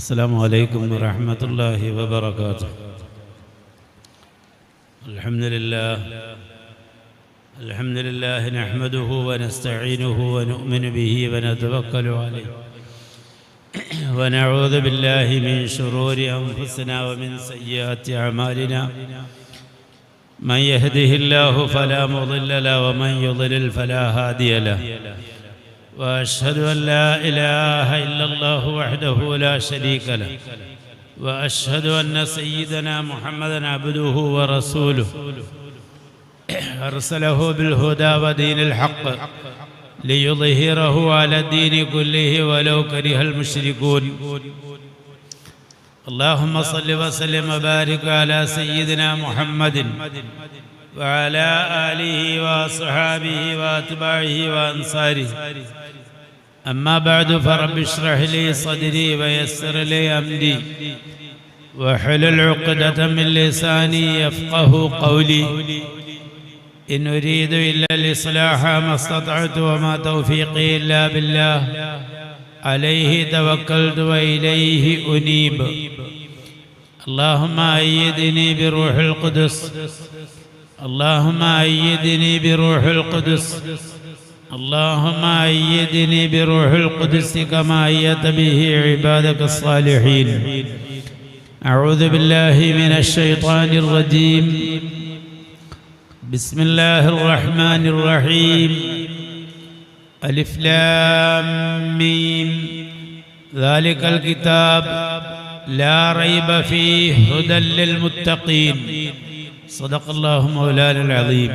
السلام عليكم ورحمة الله وبركاته. الحمد لله نحمده ونستعينه ونؤمن به ونتوكل عليه ونعوذ بالله من شرور أنفسنا ومن سيئات أعمالنا. من يهده الله فلا مضل له ومن يضلل فلا هادي له. وأشهد أن لا إله إلا الله وحده لا شريك له. وأشهد أن سيدنا محمدا عبده ورسوله أرسله بالهدى ودين الحق ليظهره على الدين كله ولو كره المشركون. اللهم صل وسلم وبارك على سيدنا محمد وعلى آله وصحابه وأتباعه وأنصاره. أما بعد فرب اشرح لي صدري ويسر لي أمري واحلل عقدة من لساني يفقه قولي. إن أريد إلا الإصلاح ما استطعت وما توفيقي إلا بالله عليه توكلت وإليه أنيب. اللهم أيدني بروح القدس اللهم أيدني بروح القدس اللهم أيدني بروح القدس كما أيدت به عبادك الصالحين. أعوذ بالله من الشيطان الرجيم. بسم الله الرحمن الرحيم. ألف لام ميم. ذلك الكتاب لا ريب فيه هدى للمتقين. صدق الله مولانا العظيم.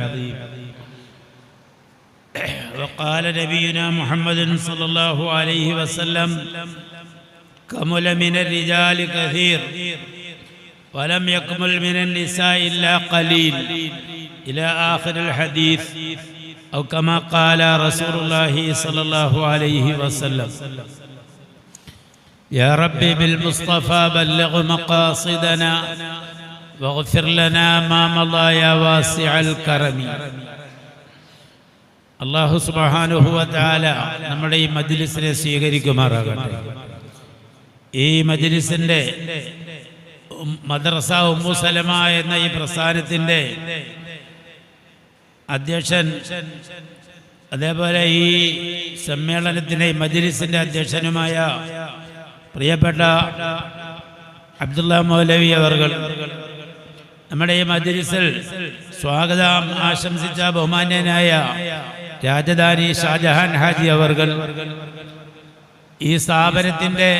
وقال نبينا محمد صلى الله عليه وسلم: كمل من الرجال كثير ولم يكمل من النساء إلا قليل، إلى آخر الحديث، أو كما قال رسول الله صلى الله عليه وسلم. يا ربي بالمصطفى بلغ مقاصدنا واغفر لنا ما مضى يا واسع الكرم. അല്ലാഹു സുബ്ഹാനഹു വ തആല നമ്മുടെ ഈ മജ്ലിസിനെ സ്വീകരിക്കുമാറാകട്ടെ. ഈ മജ്ലിസിന്റെ മദ്രസ ഉമ്മു സലമ എന്ന ഈ പ്രസ്ഥാനത്തിന്റെ അധ്യക്ഷൻ, അതേപോലെ ഈ സമ്മേളനത്തിന്റെ മജ്ലിസിന്റെ അധ്യക്ഷനുമായ പ്രിയപ്പെട്ട അബ്ദുള്ള മൗലവി അവർകൾ, നമ്മുടെ ഈ മജ്ലിസിൽ സ്വാഗതം ആശംസിച്ച ബഹുമാന്യനായ രാജധാനി ഷാജഹാൻ ഹാജി അവർകൾ, ഈ സ്ഥാപനത്തിന്റെ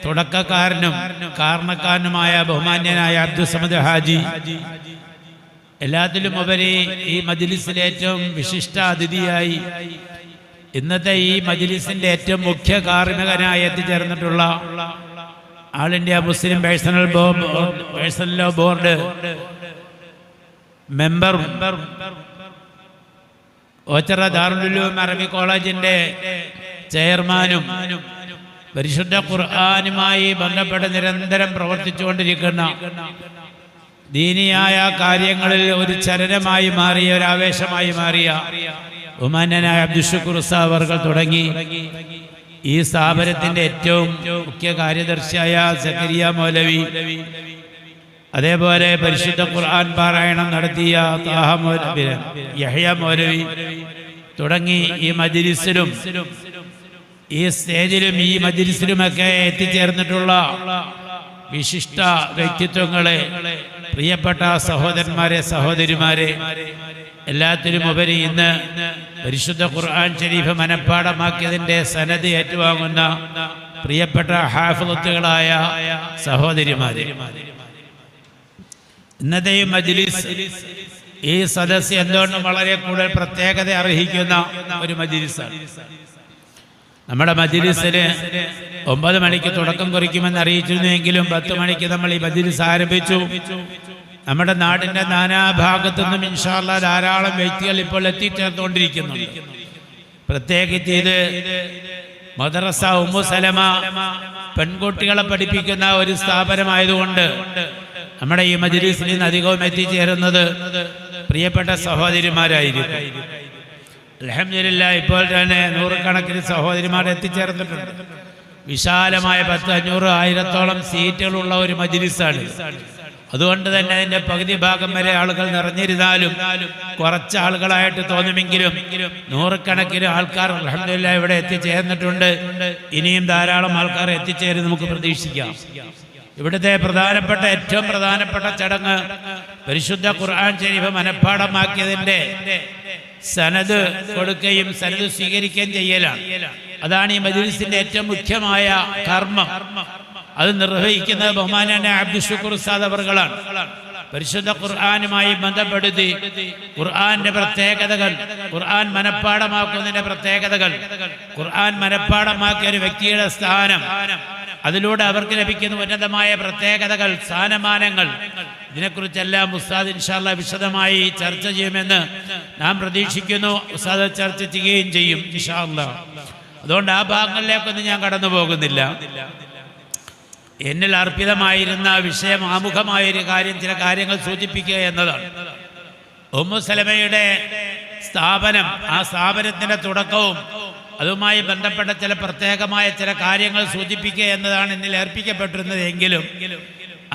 തുടക്കക്കാരനും കാരണക്കാരനുമായ ബഹുമാന്യനായ അബ്ദുസമദ് ഹാജി, എല്ലാത്തിലും ഉപരി ഈ മജ്ലിസിലെ ഏറ്റവും വിശിഷ്ട അതിഥിയായി ഇന്നത്തെ ഈ മജ്ലിസിന്റെ ഏറ്റവും മുഖ്യ കാർമ്മികനായി എത്തിച്ചേർന്നിട്ടുള്ള all India Muslim personal law board member, Ochira Darul Uloom അറബി കോളേജിന്റെ ചെയർമാനും പരിശുദ്ധ ഖുർആനുമായി ബന്ധപ്പെട്ട് നിരന്തരം പ്രവർത്തിച്ചുകൊണ്ടിരിക്കുന്ന, ദീനിയായ കാര്യങ്ങളിൽ ഒരു ചലനമായി മാറിയ, ഒരു ആവേശമായി മാറിയ ബഹുമാന്യനായ അബ്ദുൽ ഉസ്താദ് അവർകൾ തുടങ്ങി ഈ സ്ഥാപനത്തിന്റെ ഏറ്റവും മുഖ്യ കാര്യദർശിയായ സക്കരിയ മൗലവി, അതേപോലെ പരിശുദ്ധ ഖുർആൻ പാരായണം നടത്തിയ യഹ്യ മൗലവി തുടങ്ങി ഈ മജ്ലിസിലും ഈ സ്റ്റേജിലും ഈ മജ്ലിസിലുമൊക്കെ എത്തിച്ചേർന്നിട്ടുള്ള വിശിഷ്ട വ്യക്തിത്വങ്ങളെ, പ്രിയപ്പെട്ട സഹോദരന്മാരെ, സഹോദരിമാരെ, എല്ലാത്തിലും ഉപരി ഇന്ന് പരിശുദ്ധ ഖുർആൻ ഷരീഫ് മനഃപ്പാഠമാക്കിയതിന്റെ സനദ് ഏറ്റുവാങ്ങുന്ന പ്രിയപ്പെട്ട ഹാഫിളത്തുകളായ സഹോദരിമാരെ, ഇന്നത്തെ ഈ മജ്ലിസ്, ഈ സദസ്സ് എന്തുകൊണ്ടും വളരെ കൂടുതൽ പ്രത്യേകത അർഹിക്കുന്ന ഒരു മജ്ലിസാണ്. നമ്മുടെ മജ്ലിസിന് 9 മണിക്ക് തുടക്കം കുറിക്കുമെന്ന് അറിയിച്ചിരുന്നുവെങ്കിലും 10 മണിക്ക് നമ്മൾ ഈ മജ്ലിസ് ആരംഭിച്ചു. നമ്മുടെ നാടിന്റെ നാനാഭാഗത്തു നിന്നും ഇൻഷാ അല്ലാഹ് ധാരാളം വ്യക്തികൾ ഇപ്പോൾ എത്തിച്ചേർന്നുകൊണ്ടിരിക്കുന്നുണ്ട്. പ്രത്യേകിച്ച് ഇത് മദ്രസ ഉമ്മു സലമ പെൺകുട്ടികളെ പഠിപ്പിക്കുന്ന ഒരു സ്ഥാപനമായതുകൊണ്ട് നമ്മുടെ ഈ മജ്ലിസിൽ നിന്ന് അധികവും എത്തിച്ചേരുന്നത് പ്രിയപ്പെട്ട സഹോദരിമാരായിരിക്കും. അൽഹംദുലില്ലാഹ് ഇപ്പോൾ തന്നെ നൂറുകണക്കിന് സഹോദരിമാർ എത്തിച്ചേർന്നിട്ടുണ്ട്. വിശാലമായ 1000-500-1000 സീറ്റുകളുള്ള ഒരു മജ്‌ലിസാണ്. അതുകൊണ്ട് തന്നെ അതിൻ്റെ പകുതി ഭാഗം വരെ ആളുകൾ നിറഞ്ഞിരുന്നാലും കുറച്ച് ആളുകളായിട്ട് തോന്നുമെങ്കിലും നൂറുകണക്കിന് ആൾക്കാർ അൽഹംദുലില്ലാഹ് ഇവിടെ എത്തിച്ചേർന്നിട്ടുണ്ട്. ഇനിയും ധാരാളം ആൾക്കാർ എത്തിച്ചേരും നമുക്ക് പ്രതീക്ഷിക്കാം. ഇവിടുത്തെ ഏറ്റവും പ്രധാനപ്പെട്ട ചടങ്ങ് പരിശുദ്ധ ഖുർആൻ ശരീഫ് മനഃപ്പാഠമാക്കിയതിൻ്റെ സനദ് കൊടുക്കുകയും സനദ് സ്വീകരിക്കുകയും ചെയ്യലാണ്. അതാണ് ഈ മജ്‌ലിസിന്റെ ഏറ്റവും മുഖ്യമായ കർമ്മം. അത് നിർവഹിക്കുന്നത് ബഹുമാനായ അബ്ദുൽ ശുക്കൂർ ഉസ്താദ് അവർകളാണ്. പരിശുദ്ധ ഖുർആനുമായി ബന്ധപ്പെടുത്തി ഖുർആന്റെ പ്രത്യേകതകൾ, ഖുർആൻ മനഃപ്പാഠമാക്കുന്നതിന്റെ പ്രത്യേകതകൾ, ഖുർആൻ മനഃപ്പാഠമാക്കിയ ഒരു വ്യക്തിയുടെ സ്ഥാനം, അതിലൂടെ അവർക്ക് ലഭിക്കുന്ന ഉന്നതമായ പ്രത്യേകതകൾ, സ്ഥാനമാനങ്ങൾ, ഇതിനെക്കുറിച്ചെല്ലാം ഉസ്താദ് ഇൻഷാ അല്ലാഹ് വിശദമായി ചർച്ച ചെയ്യുമെന്ന് നാം പ്രതീക്ഷിക്കുന്നു. ഉസ്താദ് ചർച്ച ചെയ്യുകയും ചെയ്യും ഇൻഷാ അല്ലാഹ്. അതുകൊണ്ട് ആ ഭാഗങ്ങളിലേക്കൊന്നും ഞാൻ കടന്നു പോകുന്നില്ല. എന്നിൽ അർപ്പിതമായിരുന്ന വിഷയം ആമുഖമായൊരു കാര്യം, ചില കാര്യങ്ങൾ സൂചിപ്പിക്കുക എന്നതാണ്. ഉമ്മു സലമയുടെ സ്ഥാപനം, ആ സ്ഥാപനത്തിൻ്റെ തുടക്കവും അതുമായി ബന്ധപ്പെട്ട ചില പ്രത്യേകമായ ചില കാര്യങ്ങൾ സൂചിപ്പിക്കുക എന്നതാണ് എന്നിൽ ഏൽപ്പിക്കപ്പെട്ടിരുന്നത്. എങ്കിലും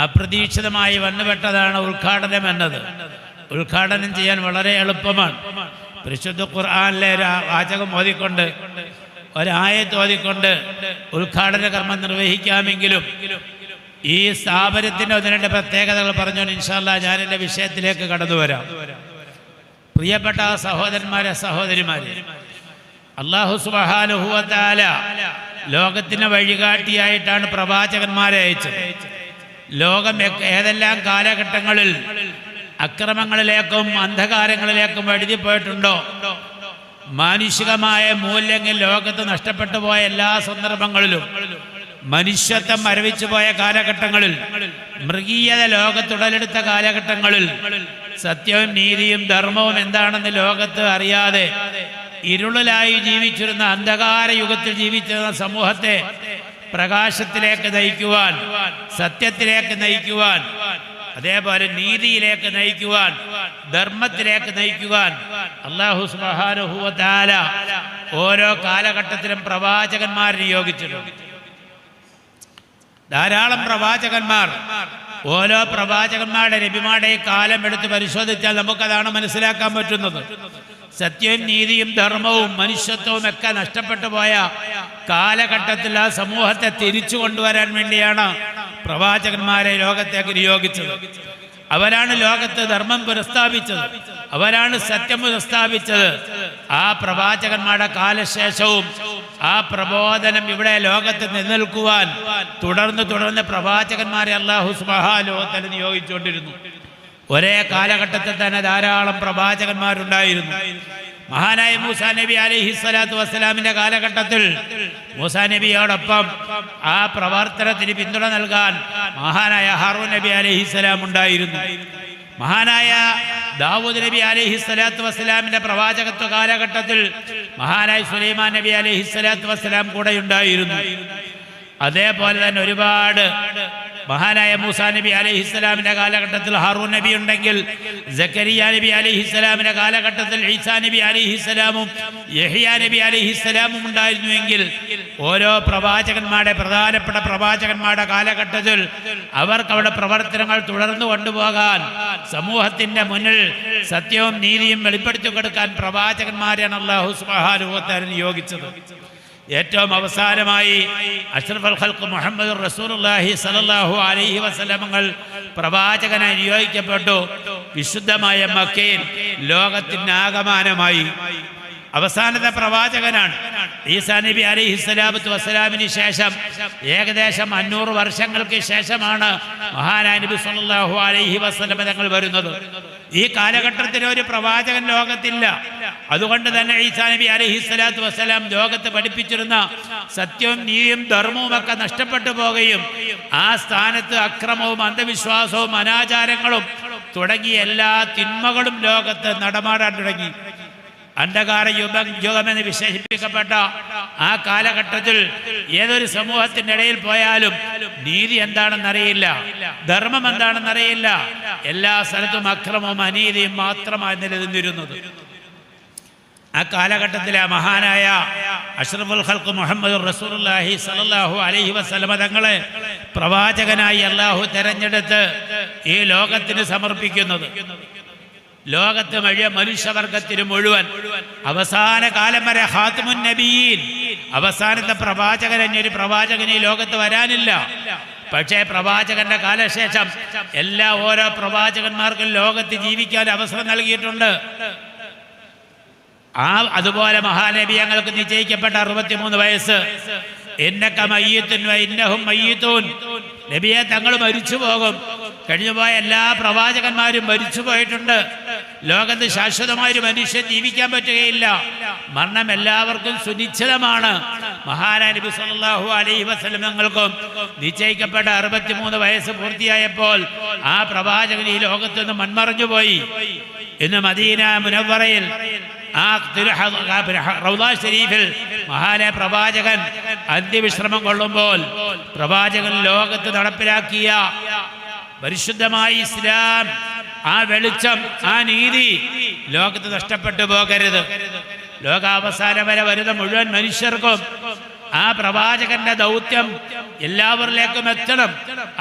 അപ്രതീക്ഷിതമായി വന്നുപെട്ടതാണ് ഉദ്ഘാടനം എന്നത്. ഉദ്ഘാടനം ചെയ്യാൻ വളരെ എളുപ്പമാണ്. പരിശുദ്ധ ഖുർആനിലെ ഒരു വാചകം ഓതിക്കൊണ്ട്, ഒരായത്ത് ഓതിക്കൊണ്ട് ഉദ്ഘാടന കർമ്മം നിർവഹിക്കാമെങ്കിലും ഈ സ്ഥാപനത്തിൻ്റെ ഒന്ന് രണ്ട് പ്രത്യേകതകൾ പറഞ്ഞുകൊണ്ട് ഇൻഷാ അല്ലാഹ് ഞാൻ എൻ്റെ വിഷയത്തിലേക്ക് കടന്നു വരാം. പ്രിയപ്പെട്ട സഹോദരന്മാരെ, സഹോദരിമാരെ, അല്ലാഹു സുബ്ഹാനഹു വ തആല ലോകത്തിന് വഴികാട്ടിയായിട്ടാണ് പ്രവാചകന്മാരെ അയച്ചത്. ലോകം ഏതെല്ലാം കാലഘട്ടങ്ങളിൽ അക്രമങ്ങളിലേക്കും അന്ധകാരങ്ങളിലേക്കും വഴുതിപ്പോയിട്ടുണ്ടോ, മാനുഷികമായ മൂല്യങ്ങൾ ലോകത്ത് നഷ്ടപ്പെട്ടു പോയ എല്ലാ സന്ദർഭങ്ങളിലും, മനുഷ്യത്വം മരവിച്ചു പോയ കാലഘട്ടങ്ങളിൽ, മൃഗീയത ലോകത്തുടലെടുത്ത കാലഘട്ടങ്ങളിൽ, സത്യവും നീതിയും ധർമ്മവും എന്താണെന്ന് ലോകത്ത് അറിയാതെ ഇരുളിലായി ജീവിച്ചിരുന്ന, അന്ധകാര യുഗത്തിൽ ജീവിച്ചിരുന്ന സമൂഹത്തെ പ്രകാശത്തിലേക്ക് നയിക്കുവാൻ, സത്യത്തിലേക്ക് നയിക്കുവാൻ, അതേപോലെ നീതിയിലേക്ക് നയിക്കുവാൻ, ധർമ്മത്തിലേക്ക് നയിക്കുവാൻ അല്ലാഹു സുബ്ഹാനഹു വ തആല ഓരോ കാലഘട്ടത്തിലും പ്രവാചകന്മാർ നിയോഗിച്ചിട്ടുണ്ട്. ധാരാളം പ്രവാചകന്മാർ. ഓരോ പ്രവാചകന്മാരുടെ നബിമാരുടെ കാലം എടുത്ത് പരിശോധിച്ചാൽ നമുക്കതാണ് മനസ്സിലാക്കാൻ പറ്റുന്നത്. സത്യവും നീതിയും ധർമ്മവും മനുഷ്യത്വവും ഒക്കെ നഷ്ടപ്പെട്ടു പോയ കാലഘട്ടത്തിൽ ആ സമൂഹത്തെ തിരിച്ചു കൊണ്ടുവരാൻ വേണ്ടിയാണ് പ്രവാചകന്മാരെ ലോകത്തേക്ക് നിയോഗിച്ചത്. അവരാണ് ലോകത്ത് ധർമ്മം പുനഃസ്ഥാപിച്ചത്, അവരാണ് സത്യം പുനഃസ്ഥാപിച്ചത്. ആ പ്രവാചകന്മാരുടെ കാലശേഷവും ആ പ്രബോധനം ഇവിടെ ലോകത്ത് നിലനിൽക്കുവാൻ തുടർന്ന് പ്രവാചകന്മാരെ അല്ലാഹു സുബ്ഹാനഹു വ തആല നിയോഗിച്ചുകൊണ്ടിരുന്നു. ഒരേ കാലഘട്ടത്തിൽ തന്നെ ധാരാളം പ്രവാചകന്മാരുണ്ടായിരുന്നു. മഹാനായ മൂസാ നബി അലൈഹിസ്സലാത്തു വസ്സലാമിന്റെ കാലഘട്ടത്തിൽ മൂസാ നബിയോടൊപ്പം ആ പ്രവർത്തനത്തിന് പിന്തുണ നൽകാൻ മഹാനായ ഹാറൂൻ നബി അലൈഹിസ്സലാം ഉണ്ടായിരുന്നു. മഹാനായ ദാവൂദ് നബി അലൈഹിസ്സലാത്തു വസ്സലാമിന്റെ പ്രവാചകത്വ കാലഘട്ടത്തിൽ മഹാനായ സുലൈമാൻ നബി അലൈഹിസ്സലാത്തു വസ്സലാം കൂടെ ഉണ്ടായിരുന്നു. അതേപോലെ തന്നെ ഒരുപാട് മഹാനായ മൂസാ നബി അലൈഹിസ്സലാമിന്റെ കാലഘട്ടത്തിൽ ഹാറൂൻ നബി ഉണ്ടെങ്കിൽ, സക്കരിയ നബി അലൈഹിസ്സലാമിന്റെ കാലഘട്ടത്തിൽ ഈസാ നബി അലൈഹിസ്സലാമും യഹ്യാ നബി അലൈഹിസ്സലാമും ഉണ്ടായിരുന്നുവെങ്കിൽ, ഓരോ പ്രധാനപ്പെട്ട പ്രവാചകന്മാരുടെ കാലഘട്ടത്തിൽ അവർക്ക് അവിടെ പ്രവർത്തനങ്ങൾ തുടർന്നു കൊണ്ടുപോകാൻ, സമൂഹത്തിന്റെ മുന്നിൽ സത്യവും നീതിയും വെളിപ്പെടുത്തി കൊടുക്കാൻ പ്രവാചകന്മാരെയാണ് അല്ലാഹു സുബ്ഹാനഹു വ തആല നിയോഗിച്ചത്. ഏറ്റവും അവസാനമായി അഷ്റഫുൽ ഖൽഖ് മുഹമ്മദ് റസൂലുള്ളാഹി സ്വല്ലല്ലാഹു അലൈഹി വസല്ലമകൾ പ്രവാചകനായി നിയോഗിക്കപ്പെട്ടു. വിശുദ്ധമായ മക്കയിൽ ലോകത്തിന് ആഗമനമായി അവസാനത്തെ പ്രവാചകനാണ്. ഈസാ നബി അലൈഹിസ്സലാത്തു വസ്സലാമിന് ശേഷം ഏകദേശം 500 വർഷങ്ങൾക്ക് ശേഷമാണ് മഹാനായ നബി സല്ലല്ലാഹു അലൈഹി വസല്ലം തങ്ങൾ വരുന്നത്. ഈ കാലഘട്ടത്തിൽ ഒരു പ്രവാചകൻ ലോകത്തില്ല. അതുകൊണ്ട് തന്നെ ഈസാ നബി അലൈഹിസ്സലാത്തു വസ്സലാം ലോകത്ത് പഠിപ്പിച്ചിരുന്ന സത്യവും നീതിയും ധർമ്മവും ഒക്കെ നഷ്ടപ്പെട്ടു പോകുകയും ആ സ്ഥാനത്ത് അക്രമവും അന്ധവിശ്വാസവും അനാചാരങ്ങളും തുടങ്ങിയ എല്ലാ തിന്മകളും ലോകത്ത് നടമാടാൻ തുടങ്ങി. അന്ധകാര യുഗമെന്ന് വിശേഷിപ്പിക്കപ്പെട്ട ആ കാലഘട്ടത്തിൽ ഏതൊരു സമൂഹത്തിൻ്റെ ഇടയിൽ പോയാലും നീതി എന്താണെന്നറിയില്ല, ധർമ്മം എന്താണെന്നറിയില്ല. എല്ലാ സ്ഥലത്തും അക്രമവും അനീതിയും മാത്രമായി നിലനിന്നിരുന്നത്. ആ കാലഘട്ടത്തിലെ മഹാനായ അഷ്റഫുൽ ഖൽഖ് മുഹമ്മദ് റസൂലുള്ളാഹി സ്വല്ലല്ലാഹു അലൈഹി വസല്ലമ തങ്ങളെ പ്രവാചകനായി അല്ലാഹു തെരഞ്ഞെടുത്ത് ഈ ലോകത്തിന് സമർപ്പിക്കുന്നത്. ലോകത്ത് മനുഷ്യവർഗത്തിന് മുഴുവൻ അവസാന കാലം വരെ ഖാതിമുൻ നബിയീൻ, അവസാനത്തെ പ്രവാചകൻ, ഒരു പ്രവാചകൻ ഈ ലോകത്ത് വരാനില്ല. പക്ഷേ പ്രവാചകന്റെ കാലശേഷം ഓരോ പ്രവാചകന്മാർക്കും ലോകത്ത് ജീവിക്കാൻ അവസരം നൽകിയിട്ടുണ്ട്. അതുപോലെ മഹാനബി ഞങ്ങൾക്ക് നിശ്ചയിക്കപ്പെട്ട 63 വയസ്സ്. ഇന്നക മയ്യിത്തുൻ വ ഇന്നഹും മയ്യിത്തൂൻ. നബിയെ തങ്ങൾ മരിച്ചു പോകും. കഴിഞ്ഞുപോയ എല്ലാ പ്രവാചകന്മാരും മരിച്ചു പോയിട്ടുണ്ട്. ലോകത്ത് ശാശ്വതമായൊരു മനുഷ്യൻ ജീവിക്കാൻ പറ്റുകയില്ല. മരണം എല്ലാവർക്കും സുനിശ്ചിതമാണ്. മഹാനായ നബി സല്ലല്ലാഹു അലൈഹി വസല്ലം തങ്ങൾക്കും നിശ്ചയിക്കപ്പെട്ട 63 വയസ്സ് പൂർത്തിയായപ്പോൾ ആ പ്രവാചകൻ ഈ ലോകത്ത് നിന്ന് മൺമറഞ്ഞു പോയി. ഇന്ന് മദീന മുനവ്വറയിൽ റൗദ ശരീഫിൽ മഹാനായ പ്രവാചകൻ അന്ത്യവിശ്രമം കൊള്ളുമ്പോൾ പ്രവാചകൻ ലോകത്ത് നടപ്പിലാക്കിയ പരിശുദ്ധമായ ഇസ്ലാം, ആ വെളിച്ചം, ആ നീതി ലോകത്ത് നഷ്ടപ്പെട്ടു പോകരുത്. ലോകാവസാനം വരെ വരുന്ന മുഴുവൻ മനുഷ്യർക്കും ആ പ്രവാചകന്റെ ദൗത്യം എല്ലാവരിലേക്കും എത്തണം.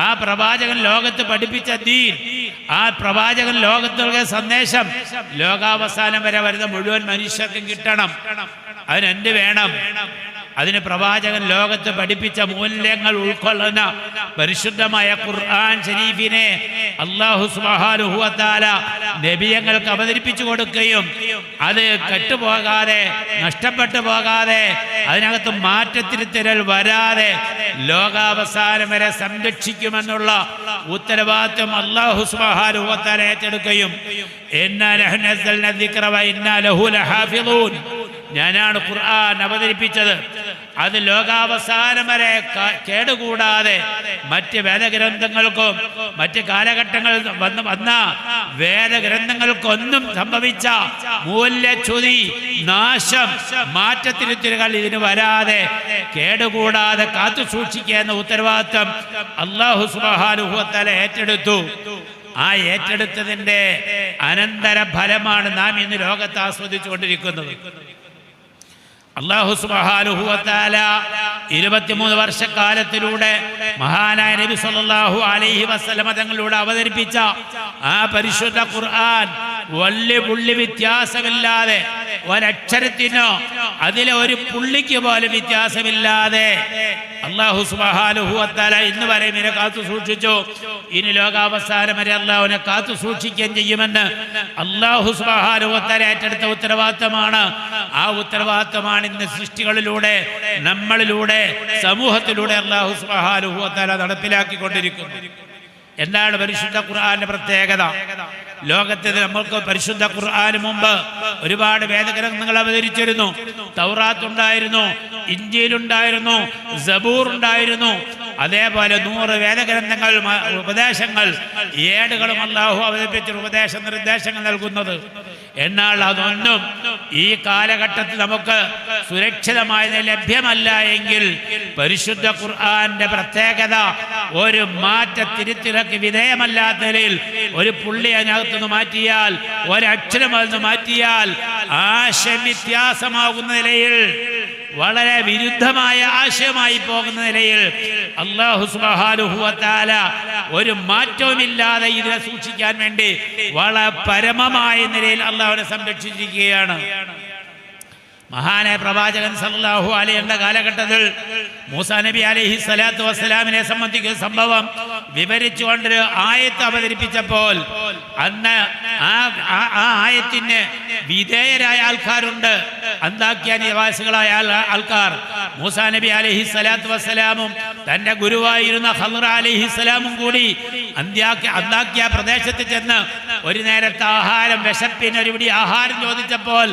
ആ പ്രവാചകൻ ലോകത്ത് പഠിപ്പിച്ച ദീൻ, ആ പ്രവാചകൻ ലോകത്ത് നൽകിയ സന്ദേശം ലോകാവസാനം വരെ വരുന്ന മുഴുവൻ മനുഷ്യർക്കും കിട്ടണം. അതിനെന്ത് വേണം? അതിന് പ്രവാചകൻ ലോകത്ത് പഠിപ്പിച്ച മൂല്യങ്ങൾ ഉൾക്കൊള്ളുന്ന പരിശുദ്ധമായ ഖുർആൻ ശരീഫിനെ അല്ലാഹു സുബ്ഹാനഹു വ തആല നബിയങ്ങൾക്ക് അവതരിപ്പിച്ചു കൊടുക്കുകയും അത് കെട്ടുപോകാതെ, നഷ്ടപ്പെട്ടു പോകാതെ, അതിനകത്ത് മാറ്റത്തിരുത്തൽ വരാതെ ലോകാവസാനം വരെ സംരക്ഷിക്കുമെന്നുള്ള ഉത്തരവാദിത്വം അല്ലാഹു സുബ്ഹാനഹു വ തആല ഏറ്റെടുക്കുകയും ഇന്നാ നഹ്നു നസ്സൽനാ ദിക്റ വ ഇന്നാ ലഹു ലഹാഫിളൂൻ, ഞാനാണ് ഖുർആൻ അവതരിപ്പിച്ചത്, അത് ലോകാവസാനം വരെ കേടുകൂടാതെ മറ്റ് വേദഗ്രന്ഥങ്ങൾക്കും മറ്റ് കാലഘട്ടങ്ങളിൽ വന്ന വേദഗ്രന്ഥങ്ങൾക്കൊന്നും സംഭവിച്ച മൂല്യച്യുതി, നാശം, മാറ്റത്തിരുത്തലുകൾ ഇതിന് വരാതെ കേടുകൂടാതെ കാത്തു സൂക്ഷിക്കുക എന്ന ഉത്തരവാദിത്വം അല്ലാഹു സുബ്ഹാനഹു വ തആല ഏറ്റെടുത്തു. ആ ഏറ്റെടുത്തതിൻ്റെ അനന്തര ഫലമാണ് നാം ഇന്ന് ലോകത്ത് ആസ്വദിച്ചുകൊണ്ടിരിക്കുന്നത്. അല്ലാഹു സുബ്ഹാനഹു വ തആല 23 വർഷക്കാലത്തിലൂടെ മഹാനായ നബി സല്ലല്ലാഹു അലൈഹി വസല്ലമ തങ്ങളിലൂടെ അവതരിപ്പിച്ച ആ പരിശുദ്ധ ഖുർആൻ വലിയ പുള്ളി വ്യത്യാസമില്ലാതെ, ഒരക്ഷരത്തിനോ അതിലെ ഒരു പുള്ളിക്ക് പോലും വ്യത്യാസമില്ലാതെ അല്ലാഹു സുബ്ഹാനഹു വ തആല ഇന്ന് വരെ ഇവനെ കാത്തു സൂക്ഷിച്ചു. ഇനി ലോകാവസാനം വരെ അല്ലാഹുവിനെ കാത്തു സൂക്ഷിക്കുകയും ചെയ്യുമെന്ന് അല്ലാഹു സുബ്ഹാനഹു വ തആല ഏറ്റെടുത്ത ഉത്തരവാദിത്തമാണ്. ആ ഉത്തരവാദിത്തമാണ് ഇന്ന് സൃഷ്ടികളിലൂടെ, നമ്മളിലൂടെ, സമൂഹത്തിലൂടെ അല്ലാഹു സുബ്ഹാനഹു വ തആല നടപ്പിലാക്കിക്കൊണ്ടിരിക്കുന്നത്. എന്താണ് പരിശുദ്ധ ഖുർആന്റെ പ്രത്യേകത? ലോകത്ത് നമ്മൾക്ക് പരിശുദ്ധ ഖുർആന് മുമ്പ് ഒരുപാട് വേദഗ്രന്ഥങ്ങൾ അവതരിച്ചിരുന്നു. തൗറാത്ത് ഉണ്ടായിരുന്നു, ഇഞ്ചീൽ ഉണ്ടായിരുന്നു, സബൂർ ഉണ്ടായിരുന്നു. അതേപോലെ 100 വേദഗ്രന്ഥങ്ങൾ, ഉപദേശങ്ങൾ, ഏടുകളും അല്ലാഹു അവതരിപ്പിച്ച ഉപദേശ നിർദ്ദേശങ്ങൾ നൽകുന്നത്. എന്നാൽ അതൊന്നും ഈ കാലഘട്ടത്തിൽ നമുക്ക് സുരക്ഷിതമായി ലഭ്യമല്ല എങ്കിൽ പരിശുദ്ധ ഖുർആന്റെ പ്രത്യേകത ഒരു മാറ്റത്തിരുത്തിലക്ക് വിധേയമല്ലാത്ത നിലയിൽ ഒരു പുള്ളി അതിനകത്തുനിന്ന് മാറ്റിയാൽ, ഒരക്ഷരം അതിന് മാറ്റിയാൽ ആശയം വ്യത്യാസമാകുന്ന നിലയിൽ, വളരെ വിരുദ്ധമായ ആശയമായി പോകുന്ന നിലയിൽ അല്ലാഹു സുബ്ഹാനഹു വ തആല ഒരു മാറ്റവുമില്ലാതെ ഇതിനെ സൂക്ഷിക്കാൻ വേണ്ടി വളരെ പരമമായ നിലയിൽ അല്ലാഹുവിനെ സംരക്ഷിച്ചിരിക്കുകയാണ്. മഹാനായ പ്രവാചകൻ സല്ലല്ലാഹു അലൈഹി കാലഘട്ടത്തിൽ മൂസാ നബി അലൈഹി സ്വലാത്തു വസ്സലാമിനെ സംബന്ധിക്കുന്ന സംഭവം വിവരിച്ചുകൊണ്ടൊരു ആയത്ത് അവതരിപ്പിച്ചപ്പോൾ അന്ന് ആ ആയത്തിന് വിധേയരായ ആൾക്കാരുണ്ട്. അന്താക്യ നിവാസികളായ ആൾക്കാർ മൂസാ നബി അലൈഹി സ്വലാത്തു വസ്സലാമും തൻ്റെ ഗുരുവായിരുന്ന ഖളർ അലൈഹി സ്വലാമും കൂടി അന്താക്യ പ്രദേശത്ത് ചെന്ന് ഒരു നേരത്തെ ആഹാരം, വിശപ്പിന് ഒരു പിടി ആഹാരം ചോദിച്ചപ്പോൾ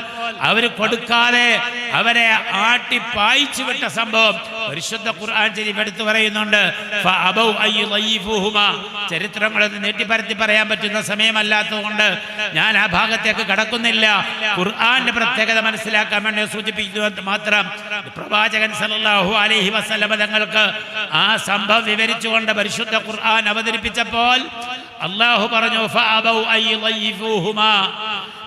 അവർ കൊടുക്കാതെ അവരെ ആട്ടി പായിച്ചു വിട്ട സംഭവം പരിശുദ്ധ ഖുർആൻ ശരീഫ് എടുത്തു പറയുന്നുണ്ട്. ചരിത്രങ്ങളൊന്നും നീട്ടിപ്പരത്തി പറയാൻ പറ്റുന്ന സമയമല്ലാത്തതുകൊണ്ട് ഞാൻ ആ ഭാഗത്തേക്ക് കടക്കുന്നില്ല. ഖുർആന്റെ പ്രത്യേകത മനസ്സിലാക്കാൻ വേണ്ടി സൂചിപ്പിക്കുന്നത് മാത്രം. പ്രവാചകൻ സല്ലല്ലാഹു അലൈഹി വസല്ലം തങ്ങൾക്ക് ആ സംഭവം വിവരിച്ചുകൊണ്ട് പരിശുദ്ധ ഖുർആൻ അവതരിപ്പിച്ചപ്പോൾ അല്ലാഹു പറഞ്ഞു,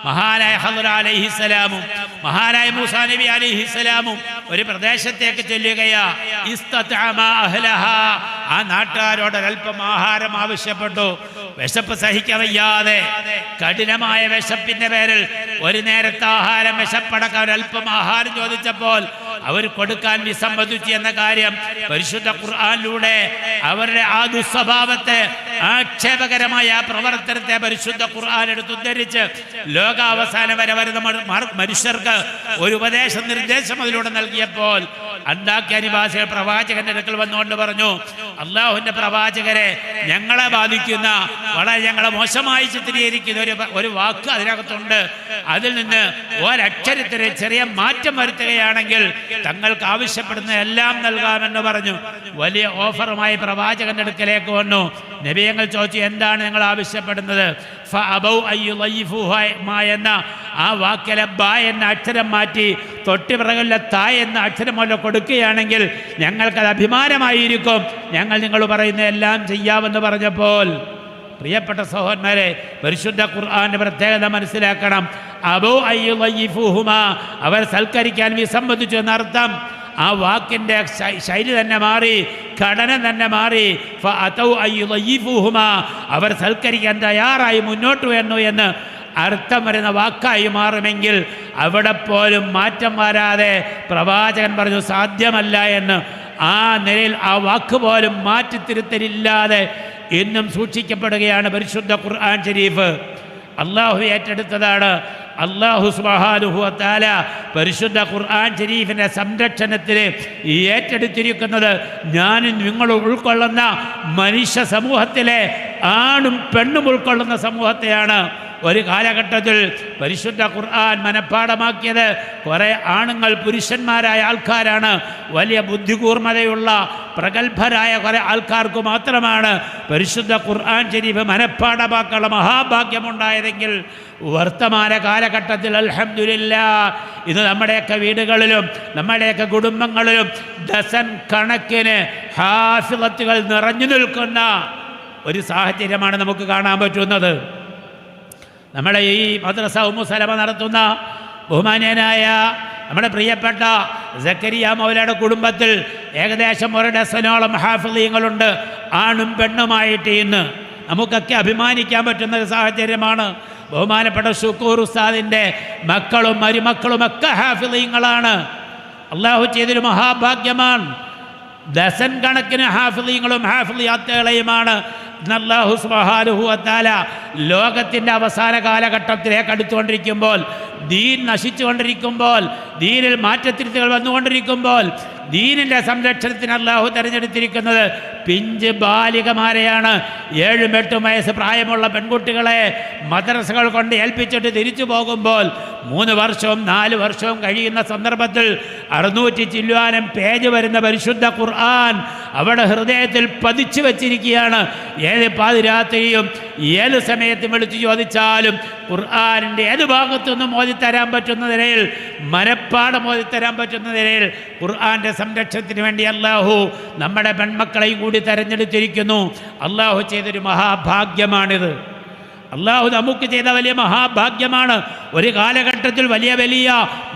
മഹാനായ ഖളർ അലൈഹിസ്സലാമും മഹാനായ മൂസാ നബി അലൈഹിസ്സലാമും ഒരു പ്രദേശത്തേക്ക് ചെല്ലുകയാ. ഇസ്തതഅമ അഹ്ലഹ, ആ നാട്ടുകാരോട് ഒരൽപ്പം ആഹാരം ആവശ്യപ്പെട്ടു. വിശപ്പ് സഹിക്കവയ്യാതെ കഠിനമായ വിശപ്പിന്റെ പേരിൽ ഒരു നേരത്തെ ആഹാരം വിശപ്പടക്കം ഒരൽപ്പം ആഹാരം ചോദിച്ചപ്പോൾ അവർ കൊടുക്കാൻ വിസമ്മതിച്ചു എന്ന കാര്യം പരിശുദ്ധ ഖുർആനിലൂടെ അവരുടെ ആ ദുസ്വഭാവത്തെ, ആക്ഷേപകരമായ ആ പ്രവർത്തനത്തെ പരിശുദ്ധ ഖുർആൻ എടുത്തുദ്ധരിച്ച് ലോകാവസാനം വരെ വരുന്ന മനുഷ്യർക്ക് ഒരു ഉപദേശ നിർദ്ദേശം അതിലൂടെ നൽകിയപ്പോൾ അന്താക്യ നിവാസികൾ പ്രവാചകന്റെ അടുക്കൽ വന്നുകൊണ്ട് പറഞ്ഞു, അള്ളാഹുവിന്റെ പ്രവാചകരെ, ഞങ്ങളെ ബാധിക്കുന്ന വളരെ ഞങ്ങളെ മോശമായി ചിത്രീകരിക്കുന്ന ഒരു വാക്ക് അതിനകത്തുണ്ട്. അതിൽ നിന്ന് ഒരക്ഷരത്തിന് ചെറിയ മാറ്റം വരുത്തുകയാണെങ്കിൽ തങ്ങൾക്ക് ആവശ്യപ്പെടുന്ന എല്ലാം നൽകാമെന്ന് പറഞ്ഞു. വലിയ ഓഫറുമായി പ്രവാചകന്റെ അടുക്കലേക്ക് വന്നു. നബിയങ്ങൾ ചോദിച്ചു, എന്താണ് നിങ്ങൾ ആവശ്യപ്പെടുന്നത്? എന്ന ആ വാക്കിലെ ബ എന്ന അക്ഷരം മാറ്റി തൊട്ടുപിറകിലെ ത എന്ന അക്ഷരം പോലെ കൊടുക്കുകയാണെങ്കിൽ ഞങ്ങൾക്കത് അഭിമാനമായിരിക്കും, ഞങ്ങൾ നിങ്ങൾ പറയുന്ന എല്ലാം ചെയ്യാമെന്ന് പറഞ്ഞപ്പോൾ, പ്രിയപ്പെട്ട സഹോദരന്മാരെ, പരിശുദ്ധ ഖുർആന്റെ പ്രത്യേകത മനസ്സിലാക്കണം. അബൗ അയ്യുളയ്യിഫൂഹുമ, അവർ സൽക്കരിക്കാൻ വിസമ്മതിച്ചു എന്നർത്ഥം. ആ വാക്കിൻ്റെ ശൈലി തന്നെ മാറി, ഘടന തന്നെ മാറി. ഫഅതൗ അയ്യുളയ്യിഫൂഹുമ, അവർ സൽക്കരിക്കാൻ തയ്യാറായി മുന്നോട്ട് വന്നു എന്ന് അർത്ഥം വരുന്ന വാക്കായി മാറുമെങ്കിൽ അവിടെ പോലും മാറ്റം വരാതെ പ്രവാചകൻ പറഞ്ഞു സാധ്യമല്ല എന്ന്. ആ നിലയിൽ ആ വാക്ക് പോലും മാറ്റിത്തിരുത്തലില്ലാതെ ഇന്നും സൂക്ഷിക്കപ്പെടുകയാണ് പരിശുദ്ധ ഖുർആൻ ഷരീഫ്. അള്ളാഹു ഏറ്റെടുത്തതാണ്. അള്ളാഹു സുബ്ഹാനഹു വ തആല പരിശുദ്ധ ഖുർആൻ ഷരീഫിൻ്റെ സംരക്ഷണത്തിന് ഏറ്റെടുത്തിരിക്കുന്നത് ഞാനും നിങ്ങളും ഉൾക്കൊള്ളുന്ന മനുഷ്യ സമൂഹത്തിലെ ആണും പെണ്ണും ഉൾക്കൊള്ളുന്ന സമൂഹത്തെയാണ്. ഒരു കാലഘട്ടത്തിൽ പരിശുദ്ധ ഖുർആൻ മനഃപ്പാഠമാക്കിയത് കുറേ ആണുങ്ങൾ, പുരുഷന്മാരായ ആൾക്കാരാണ്. വലിയ ബുദ്ധികൂർമ്മതയുള്ള പ്രഗത്ഭരായ കുറേ ആൾക്കാർക്ക് മാത്രമാണ് പരിശുദ്ധ ഖുർആൻ ഷരീഫ് മനഃപ്പാഠമാക്കാനുള്ള മഹാഭാഗ്യമുണ്ടായതെങ്കിൽ വർത്തമാന കാലഘട്ടത്തിൽ അൽഹംദുലില്ലാഹ് ഇന്ന് നമ്മുടെയൊക്കെ വീടുകളിലും നമ്മുടെയൊക്കെ കുടുംബങ്ങളിലും ഡസൻ കണക്കിന് ഹാഫിളത്തുകൾ നിറഞ്ഞു നിൽക്കുന്ന ഒരു സാഹചര്യമാണ് നമുക്ക് കാണാൻ പറ്റുന്നത്. നമ്മുടെ ഈ മദ്രസ ഉമ്മു സലമ നടത്തുന്ന ബഹുമാന്യനായ നമ്മുടെ പ്രിയപ്പെട്ട സക്കരിയ മൗലയുടെ കുടുംബത്തിൽ ഏകദേശം ഒരു ഡസനോളം ഹാഫിളീങ്ങളുണ്ട്, ആണും പെണ്ണുമായിട്ട്. ഇന്ന് നമുക്കൊക്കെ അഭിമാനിക്കാൻ പറ്റുന്ന ഒരു സാഹചര്യമാണ്. ബഹുമാനപ്പെട്ട ഷുക്കൂർ ഉസ്താദിൻ്റെ മക്കളും മരുമക്കളുമൊക്കെ ഹാഫിളീങ്ങളാണ്. അള്ളാഹു ചെയ്തൊരു മഹാഭാഗ്യമാണ്. ഡസൻ കണക്കിന് ഹാഫിളീങ്ങളും ഹാഫിളിയാത്തുകളെയുമാണ് അല്ലാഹു സുബ്ഹാനഹു വ തആല ലോകത്തിൻ്റെ അവസാന കാലഘട്ടത്തിലേക്ക് അടുത്തുകൊണ്ടിരിക്കുമ്പോൾ, ദീൻ നശിച്ചുകൊണ്ടിരിക്കുമ്പോൾ, ദീനിൽ മാറ്റത്തിരുത്തുകൾ വന്നുകൊണ്ടിരിക്കുമ്പോൾ ദീനിൻ്റെ സംരക്ഷണത്തിന് അല്ലാഹു തിരഞ്ഞെടുത്തിരിക്കുന്നത് പിഞ്ച് ബാലികമാരെയാണ്. 7-8 വയസ്സ് പ്രായമുള്ള പെൺകുട്ടികളെ മദ്രസകൾ കൊണ്ട് ഏൽപ്പിച്ചിട്ട് തിരിച്ചു പോകുമ്പോൾ 3 വർഷവും 4 വർഷവും കഴിയുന്ന സന്ദർഭത്തിൽ 600 ചില്ലുവാനും പേജ് വരുന്ന പരിശുദ്ധ ഖുർആൻ അവിടെ ഹൃദയത്തിൽ പതിച്ചു വച്ചിരിക്കുകയാണ്. ഏത് പാതിരാത്രിയും ഏത് സമയത്തും വിളിച്ചു ചോദിച്ചാലും ഖുർആനിൻ്റെ ഏത് ഭാഗത്തുനിന്നും ഓതിത്തരാൻ പറ്റുന്ന നിലയിൽ, മനപ്പാഠം ഓതിത്തരാൻ പറ്റുന്ന നിലയിൽ ഖുർആൻ്റെ സംരക്ഷണത്തിന് വേണ്ടി അല്ലാഹു നമ്മുടെ പെൺമക്കളെയും കൂടി തെരഞ്ഞെടുത്തിരിക്കുന്നു. അല്ലാഹു ചെയ്തൊരു മഹാഭാഗ്യമാണിത്. അല്ലാഹു നമുക്ക് ചെയ്ത വലിയ മഹാഭാഗ്യമാണ്. ഒരു കാലഘട്ടത്തിൽ വലിയ വലിയ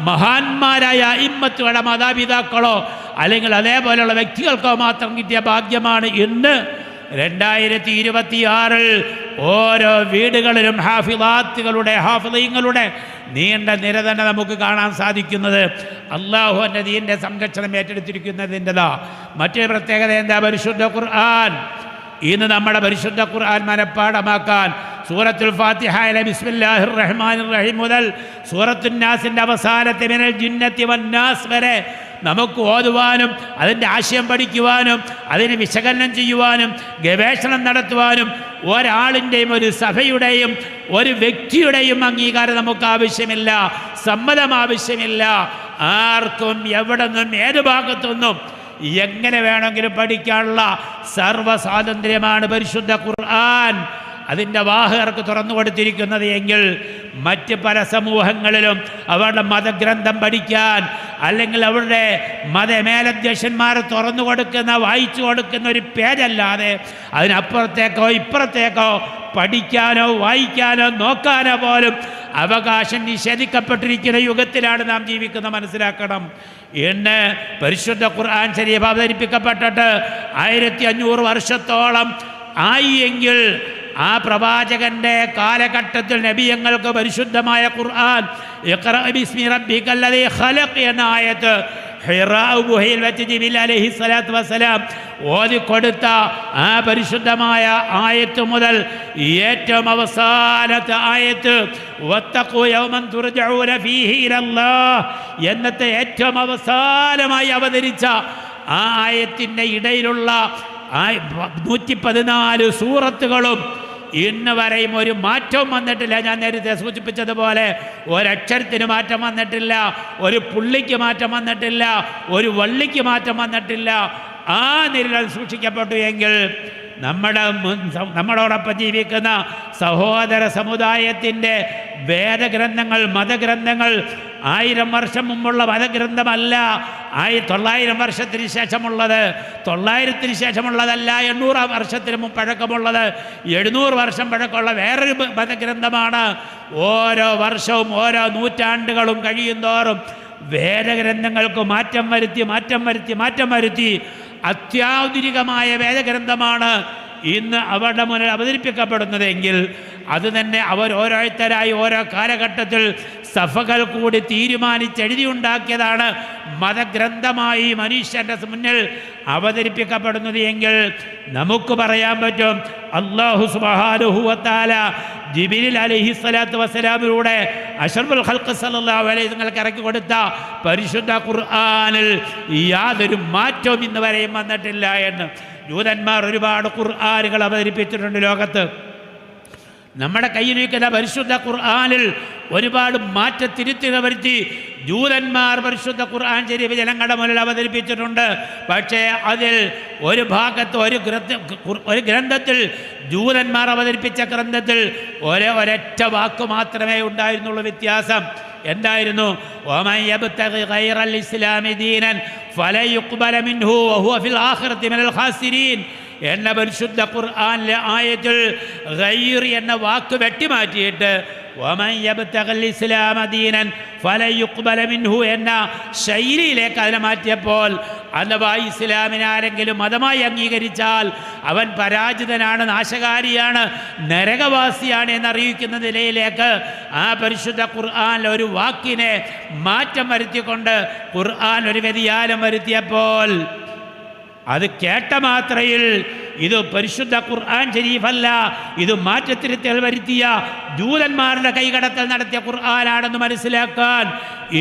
മഹാന്മാരായ ഇമ്മത്തുകളുടെ മാതാപിതാക്കളോ അല്ലെങ്കിൽ അതേപോലെയുള്ള വ്യക്തികൾക്കോ മാത്രം കിട്ടിയ ഭാഗ്യമാണ് ഇന്ന് 2026 ഓരോ വീടുകളിലും ഹാഫിളാത്തുകളുടെ ഹാഫിളീങ്ങളുടെ നീണ്ട നിര തന്നെ നമുക്ക് കാണാൻ സാധിക്കുന്നത്. അല്ലാഹു എൻ്റെ ദീനിൻ്റെ സംരക്ഷണം ഏറ്റെടുത്തിരിക്കുന്നതിൻ്റെതാ മറ്റൊരു പ്രത്യേകത എന്താ? പരിശുദ്ധ ഖുർആൻ. ഇന്ന് നമ്മുടെ പരിശുദ്ധ ഖുർആൻ മനഃപ്പാഠമാക്കാൻ സൂറത്തുൽ ഫാത്തിഹയിലെ ബിസ്മില്ലാഹിർ റഹ്മാനിർ റഹീം മുതൽ സൂറത്തുൻ നാസിൻ്റെ അവസാനത്തെ മിനൽ ജിന്നത്തി വന്നാസ് വരെ നമുക്ക് ഓതുവാനും അതിൻ്റെ ആശയം പഠിക്കുവാനും അതിന് വിശകലനം ചെയ്യുവാനും ഗവേഷണം നടത്തുവാനും ഒരാളിൻ്റെയും ഒരു സഭയുടെയും ഒരു വ്യക്തിയുടെയും അംഗീകാരം നമുക്ക് ആവശ്യമില്ല, സമ്മതം ആവശ്യമില്ല. ആർക്കും എവിടെ നിന്നും ഏത് ഭാഗത്തുനിന്നും എങ്ങനെ വേണമെങ്കിലും പഠിക്കാനുള്ള സർവ്വ സ്വാതന്ത്ര്യമാണ് പരിശുദ്ധ ഖുർആൻ അതിൻ്റെ വാഹകർക്ക് തുറന്നു കൊടുത്തിരിക്കുന്നത് എങ്കിൽ മറ്റ് പല സമൂഹങ്ങളിലും അവരുടെ മതഗ്രന്ഥം പഠിക്കാൻ അല്ലെങ്കിൽ അവരുടെ മതമേലധ്യക്ഷന്മാർ തുറന്നു കൊടുക്കുന്ന വായിച്ചു കൊടുക്കുന്ന ഒരു പേജല്ലാതെ അതിനപ്പുറത്തേക്കോ ഇപ്പുറത്തേക്കോ പഠിക്കാനോ വായിക്കാനോ നോക്കാനോ പോലും അവകാശം നിഷേധിക്കപ്പെട്ടിരിക്കുന്ന യുഗത്തിലാണ് നാം ജീവിക്കുന്നത്, മനസ്സിലാക്കണം. ഇന്ന് പരിശുദ്ധ ഖുർആൻ ശരീഫ് അവതരിപ്പിക്കപ്പെട്ടിട്ട് 1500 വർഷത്തോളം ആയി എങ്കിൽ ആ പ്രവാചകന്റെ കാലഘട്ടത്തിൽ നബിയങ്ങൾക്ക് പരിശുദ്ധമായ ഖുർആൻ ഇഖ്റഅ ബിസ്മി റബ്ബിക്കല്ലദീ ഖലഖ് എന്ന ആയത്ത് ഹിറാ ഗുഹയിൽ വെച്ച് ജിബ്രീൽ അലൈഹിസ്സലാത്തു വസ്സലാം ഓതിക്കൊടുത്ത ആ പരിശുദ്ധമായ ആയത്ത് മുതൽ ഏറ്റവും അവസാനത്തെ ആയത്ത് വത്തഖൂ യൗമൻ തുർജഊന ഫീഹി ഇലല്ലാഹ് എന്നത്തെ ഏറ്റവും അവസാനമായി അവതരിച്ച ആ ആയത്തിൻ്റെ ഇടയിലുള്ള 114 സൂറത്തുകളും ഇന്ന് വരെയും ഒരു മാറ്റവും വന്നിട്ടില്ല. ഞാൻ നേരത്തെ സൂചിപ്പിച്ചതുപോലെ ഒരക്ഷരത്തിന് മാറ്റം വന്നിട്ടില്ല, ഒരു പുള്ളിക്ക് മാറ്റം വന്നിട്ടില്ല, ഒരു വള്ളിക്ക് മാറ്റം വന്നിട്ടില്ല. ആ നിലയിൽ സൂക്ഷിക്കപ്പെട്ടു എങ്കിൽ നമ്മളോടൊപ്പം ജീവിക്കുന്ന സഹോദര സമുദായത്തിൻ്റെ വേദഗ്രന്ഥങ്ങൾ, മതഗ്രന്ഥങ്ങൾ 1000 വർഷം മുമ്പുള്ള മതഗ്രന്ഥമല്ല 900 വർഷത്തിന് ശേഷമുള്ളത്, 900-ന് ശേഷമുള്ളതല്ല 800 വർഷത്തിന് പഴക്കമുള്ളത്, 700 വർഷം പഴക്കമുള്ള വേറൊരു മതഗ്രന്ഥമാണ്. ഓരോ വർഷവും ഓരോ നൂറ്റാണ്ടുകളും കഴിയുന്തോറും വേദഗ്രന്ഥങ്ങൾക്ക് മാറ്റം വരുത്തി അത്യാധുനികമായ വേദഗ്രന്ഥമാണ് ഇന്ന് അവരുടെ മുന്നിൽ അവതരിപ്പിക്കപ്പെടുന്നതെങ്കിൽ അത് തന്നെ അവർ ഓരോരുത്തരായി ഓരോ കാലഘട്ടത്തിൽ സഫകൾ കൂടി തീരുമാനിച്ചെഴുതിയുണ്ടാക്കിയതാണ് മതഗ്രന്ഥമായി മനുഷ്യൻ്റെ മുന്നിൽ അവതരിപ്പിക്കപ്പെടുന്നത് എങ്കിൽ നമുക്ക് പറയാൻ പറ്റും അല്ലാഹു സുബ്ഹാനഹു വ തആല ജിബ്രീൽ അലൈഹിസ്സലാത്തു വസ്സലാമിലൂടെ അഷ്റഫുൽ ഖൽഖ് സല്ലല്ലാഹു അലൈഹി വസല്ലം ഇറക്കി കൊടുത്ത പരിശുദ്ധ ഖുർആനിൽ യാതൊരു മാറ്റവും ഇന്ന് വരെയും വന്നിട്ടില്ല എന്ന്. ജൂതന്മാർ ഒരുപാട് ഖുർആനുകൾ അവതരിപ്പിച്ചിട്ടുണ്ട് ലോകത്ത്. നമ്മുടെ കയ്യിലിരിക്കുന്ന പരിശുദ്ധ ഖുർആനിൽ ഒരുപാട് മാറ്റത്തിരുത്തുകൾ വരുത്തി ജൂതന്മാർ പരിശുദ്ധ ഖുർആൻ ശരീഫ് ജനങ്ങളുടെ മുന്നിൽ അവതരിപ്പിച്ചിട്ടുണ്ട്. പക്ഷേ അതിൽ ഒരു ഭാഗത്ത് ഒരു ഗ്രന്ഥത്തിൽ ജൂതന്മാർ അവതരിപ്പിച്ച ഗ്രന്ഥത്തിൽ ഒരൊറ്റ വാക്ക് മാത്രമേ ഉണ്ടായിരുന്നുള്ളൂ വ്യത്യാസം. എന്തായിരുന്നു? വമൻ യബ്തഗി ഗൈറൽ ഇസ്ലാമി ദീനൻ ഫലൻ യുഖ്ബല മിൻഹു വഹുവ ഫിൽ ആഖിറതി മിനൽ ഖാസിരീൻ എന്ന പരിശുദ്ധ ഖുർആനിലെ ആയത്തിൽ ഗൈർ എന്ന വാക്ക് വെട്ടിമാറ്റിയിട്ട് വമൻ യബ്തഗിൽ ഇസ്ലാമ ദീനൻ ഫലൻ യുഖ്ബല മിൻഹു എന്ന ശൈലിയിലേക്ക് അതിനെ മാറ്റിയപ്പോൾ അഥവാ ഇസ്ലാമിനെ ആരെങ്കിലും മതമായി അംഗീകരിച്ചാൽ അവൻ പരാജിതനാണ്, നാശകാരിയാണ്, നരകവാസിയാണ് എന്നറിയിക്കുന്ന നിലയിലേക്ക് ആ പരിശുദ്ധ ഖുർആൻ ഒരു വാക്കിനെ മാറ്റം വരുത്തിക്കൊണ്ട് ഖുർആൻ ഒരു വ്യതിയാനം വരുത്തിയപ്പോൾ അത് കേട്ട മാത്രയിൽ ഇത് പരിശുദ്ധ ഖുർആൻ ശരീഫല്ല, ഇത് മാറ്റത്തിരുത്തൽ വരുത്തിയ ജൂതന്മാരുടെ കൈകടത്തൽ നടത്തിയ ഖുർആനാണെന്ന് മനസ്സിലാക്കാൻ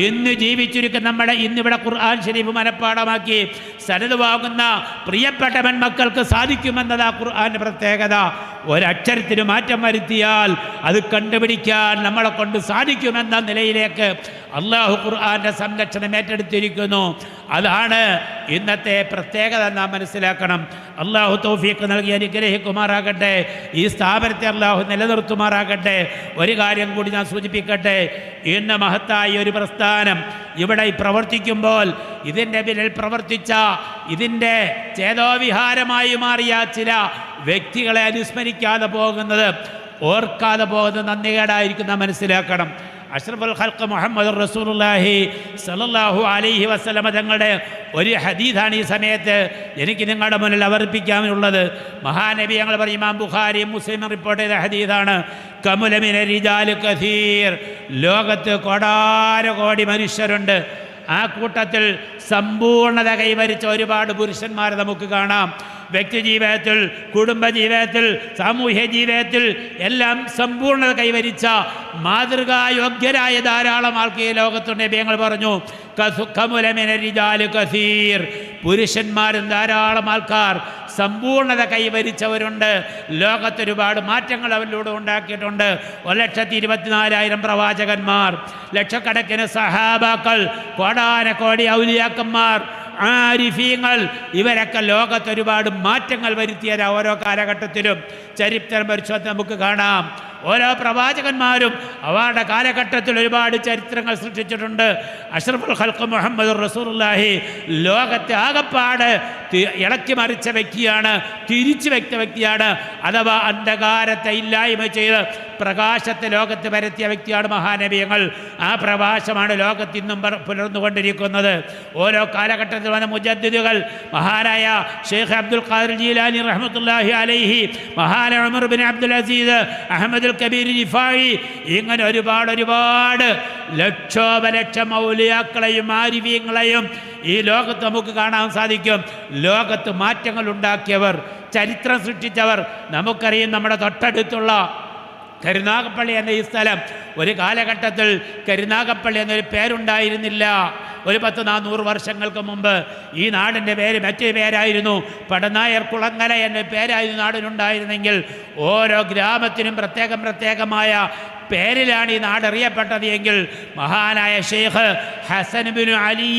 ഇന്ന് ജീവിച്ചിരിക്കുന്ന ഇന്നിവിടെ ഖുർആൻ ശരീഫ് മനഃപ്പാഠമാക്കി സനത് വാങ്ങുന്ന പ്രിയപ്പെട്ട പെൺമക്കൾക്ക് സാധിക്കുമെന്നതാ ഖുർആൻ്റെ പ്രത്യേകത. ഒരക്ഷരത്തിന് മാറ്റം വരുത്തിയാൽ അത് കണ്ടുപിടിക്കാൻ നമ്മളെ കൊണ്ട് സാധിക്കുമെന്ന നിലയിലേക്ക് അള്ളാഹു ഖുർആൻ്റെ സംരക്ഷണം ഏറ്റെടുത്തിരിക്കുന്നു. അതാണ് ഇന്നത്തെ പ്രത്യേകത നാം മനസ്സിലാക്കണം. അള്ളാഹു തൗഫീഖ് നൽകി അനുഗ്രഹിക്കുമാറാകട്ടെ. ഈ സ്ഥാപനത്തെ അള്ളാഹു നിലനിർത്തുമാറാകട്ടെ. ഒരു കാര്യം കൂടി ഞാൻ സൂചിപ്പിക്കട്ടെ. ഇന്ന് മഹത്തായ ഒരു പ്രസ്ഥാനം ഇവിടെ പ്രവർത്തിക്കുമ്പോൾ ഇതിൻ്റെ പിന്നിൽ പ്രവർത്തിച്ച ഇതിൻ്റെ ചേതോവിഹാരമായി മാറിയ ചില വ്യക്തികളെ അനുസ്മരിക്കാതെ പോകുന്നത്, ഓർക്കാതെ പോകുന്നത് നന്ദികേടായിരിക്കും നാം മനസ്സിലാക്കണം. അഷ്റഫുൽ ഖൽഖ് മുഹമ്മദ് റസൂലുള്ളാഹി സ്വല്ലല്ലാഹു അലൈഹി വസല്ലമ തങ്ങളുടെ ഒരു ഹദീസാണ് ഈ സമയത്ത് എനിക്ക് നിങ്ങളുടെ മുന്നിൽ അവതരിപ്പിക്കാനുള്ളത്. മഹാനബി ഞങ്ങൾ പറയും, ഇമാം ബുഖാരി മുസ്ലിം റിപ്പോർട്ട് ചെയ്ത ഹദീസാണ്. കമുല മിന റിജാലി കസീർ, ലോകത്ത് കോടാനുകോടി മനുഷ്യരുണ്ട്. ആ കൂട്ടത്തിൽ സമ്പൂർണ്ണത കൈവരിച്ച ഒരുപാട് പുരുഷന്മാരെ നമുക്ക് കാണാം. വ്യക്തി ജീവിതത്തിൽ, കുടുംബജീവിതത്തിൽ, സാമൂഹ്യ ജീവിതത്തിൽ എല്ലാം സമ്പൂർണ്ണത കൈവരിച്ച മാതൃകായോഗ്യരായ ധാരാളം ആൾക്ക് ഈ ലോകത്തുണ്ട്. ഞങ്ങൾ പറഞ്ഞു കസീർ, പുരുഷന്മാരും ധാരാളം ആൾക്കാർ സമ്പൂർണ്ണത കൈവരിച്ചവരുണ്ട്. ലോകത്തൊരുപാട് മാറ്റങ്ങൾ അവരിലൂടെ ഉണ്ടാക്കിയിട്ടുണ്ട്. 1,24,000 പ്രവാചകന്മാർ, ലക്ഷക്കണക്കിന് സഹാബാക്കൾ, കോടാനക്കോടി ഔലിയാക്കന്മാർ, ആരിഫീങ്ങൾ, ഇവരൊക്കെ ലോകത്തൊരുപാട് മാറ്റങ്ങൾ വരുത്തിയ ഓരോ കാലഘട്ടത്തിലും ചരിത്രം പരിശോധന നമുക്ക് കാണാം. ഓരോ പ്രവാചകന്മാരും അവരുടെ കാലഘട്ടത്തിൽ ഒരുപാട് ചരിത്രങ്ങൾ സൃഷ്ടിച്ചിട്ടുണ്ട്. അഷ്റഫുൽ ഖൽഖ് മുഹമ്മദ് റസൂലുള്ളാഹി ലോകത്തെ ആകപ്പാട് ഇളക്കി മറിച്ച വ്യക്തിയാണ്, തിരിച്ചു വെച്ച വ്യക്തിയാണ്. അഥവാ അന്ധകാരത്തെ ഇല്ലായ്മ ചെയ്ത് പ്രകാശത്തെ ലോകത്ത് പരത്തിയ വ്യക്തിയാണ് മഹാനബിയങ്ങൾ. ആ പ്രകാശമാണ് ലോകത്ത് ഇന്നും പുലർന്നുകൊണ്ടിരിക്കുന്നത്. ഓരോ കാലഘട്ടത്തിൽ വന്ന മുജദ്ദിദുകൾ, മഹാനായ ഷെയ്ഖ് അബ്ദുൽ ഖാദിർ ജീലാനി റഹ്മത്തുള്ളാഹി അലൈഹി, മഹാനായ Umar bin Abdul Aziz, Ahmadul Kabir Rifai, ഇങ്ങനെ ഒരുപാട് ലക്ഷോപലക്ഷം ഔലിയാക്കളെയും ആരിഫീങ്ങളെയും ഈ ലോകത്ത് നമുക്ക് കാണാൻ സാധിക്കും. ലോകത്ത് മാറ്റങ്ങൾ ഉണ്ടാക്കിയവർ, ചരിത്രം സൃഷ്ടിച്ചവർ. നമുക്കറിയാം, നമ്മുടെ തൊട്ടടുത്തുള്ള കരുനാഗപ്പള്ളി എന്ന ഈ സ്ഥലം, ഒരു കാലഘട്ടത്തിൽ കരുനാഗപ്പള്ളി എന്നൊരു പേരുണ്ടായിരുന്നില്ല. ഒരു 100-400 വർഷങ്ങൾക്ക് മുമ്പ് ഈ നാടിൻ്റെ പേര് മറ്റൊരു പേരായിരുന്നു. പടനായർ കുളങ്ങര എന്ന പേരായിരുന്നു നാടിനുണ്ടായിരുന്നെങ്കിൽ ഓരോ ഗ്രാമത്തിനും പ്രത്യേകമായ പേരിലാണ് ഈ നാടറിയപ്പെട്ടത് എങ്കിൽ മഹാനായ ഷെയ്ഖ് ഹസൻ ബിൻ അലി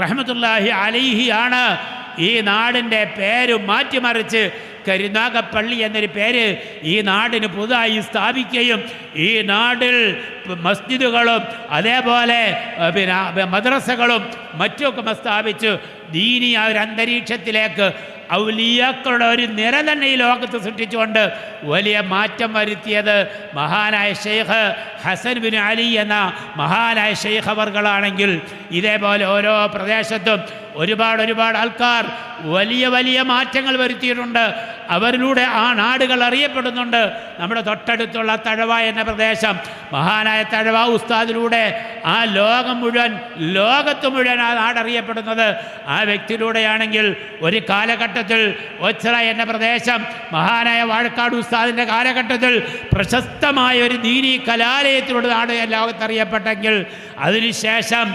റഹ്മത്തുള്ളാഹി അലൈഹിയാണ് ഈ നാടിൻ്റെ പേര് മാറ്റിമറിച്ച് കരുനാഗപ്പള്ളി എന്നൊരു പേര് ഈ നാടിന് പുതുതായി സ്ഥാപിക്കുകയും ഈ നാടിൽ മസ്ജിദുകളും അതേപോലെ മദ്രസകളും മറ്റുമൊക്കെ സ്ഥാപിച്ച് ദീനിയായ ഒരു അന്തരീക്ഷത്തിലേക്ക് ഔലിയാക്കളുടെ ഒരു നിര തന്നെ ഈ ലോകത്ത് സൃഷ്ടിച്ചുകൊണ്ട് വലിയ മാറ്റം വരുത്തിയത് മഹാനായ ഷെയ്ഖ് ഹസൻ ബിൻ അലി എന്ന മഹാനായ ഷെയ്ഖ് അവർകളാണെങ്കിൽ, ഇതേപോലെ ഓരോ പ്രദേശത്തും ഒരുപാട് ആൾക്കാർ വലിയ മാറ്റങ്ങൾ വരുത്തിയിട്ടുണ്ട്. അവരിലൂടെ ആ നാടുകൾ അറിയപ്പെടുന്നുണ്ട്. നമ്മുടെ തൊട്ടടുത്തുള്ള തഴവ എന്ന പ്രദേശം, മഹാനായ തഴവ ഉസ്താദിലൂടെ ആ ലോകത്ത് മുഴുവൻ ആ നാടറിയപ്പെടുന്നത് ആ വ്യക്തിയിലൂടെയാണെങ്കിൽ, ഒരു കാലഘട്ടത്തിൽ ഒച്ചറ എന്ന പ്രദേശം മഹാനായ വാഴക്കാട് ഉസ്താദിൻ്റെ കാലഘട്ടത്തിൽ പ്രശസ്തമായ ഒരു ദീനീ കലാലയത്തിലൂടെ നാട് ലോകത്തറിയപ്പെട്ടെങ്കിൽ, അതിനുശേഷം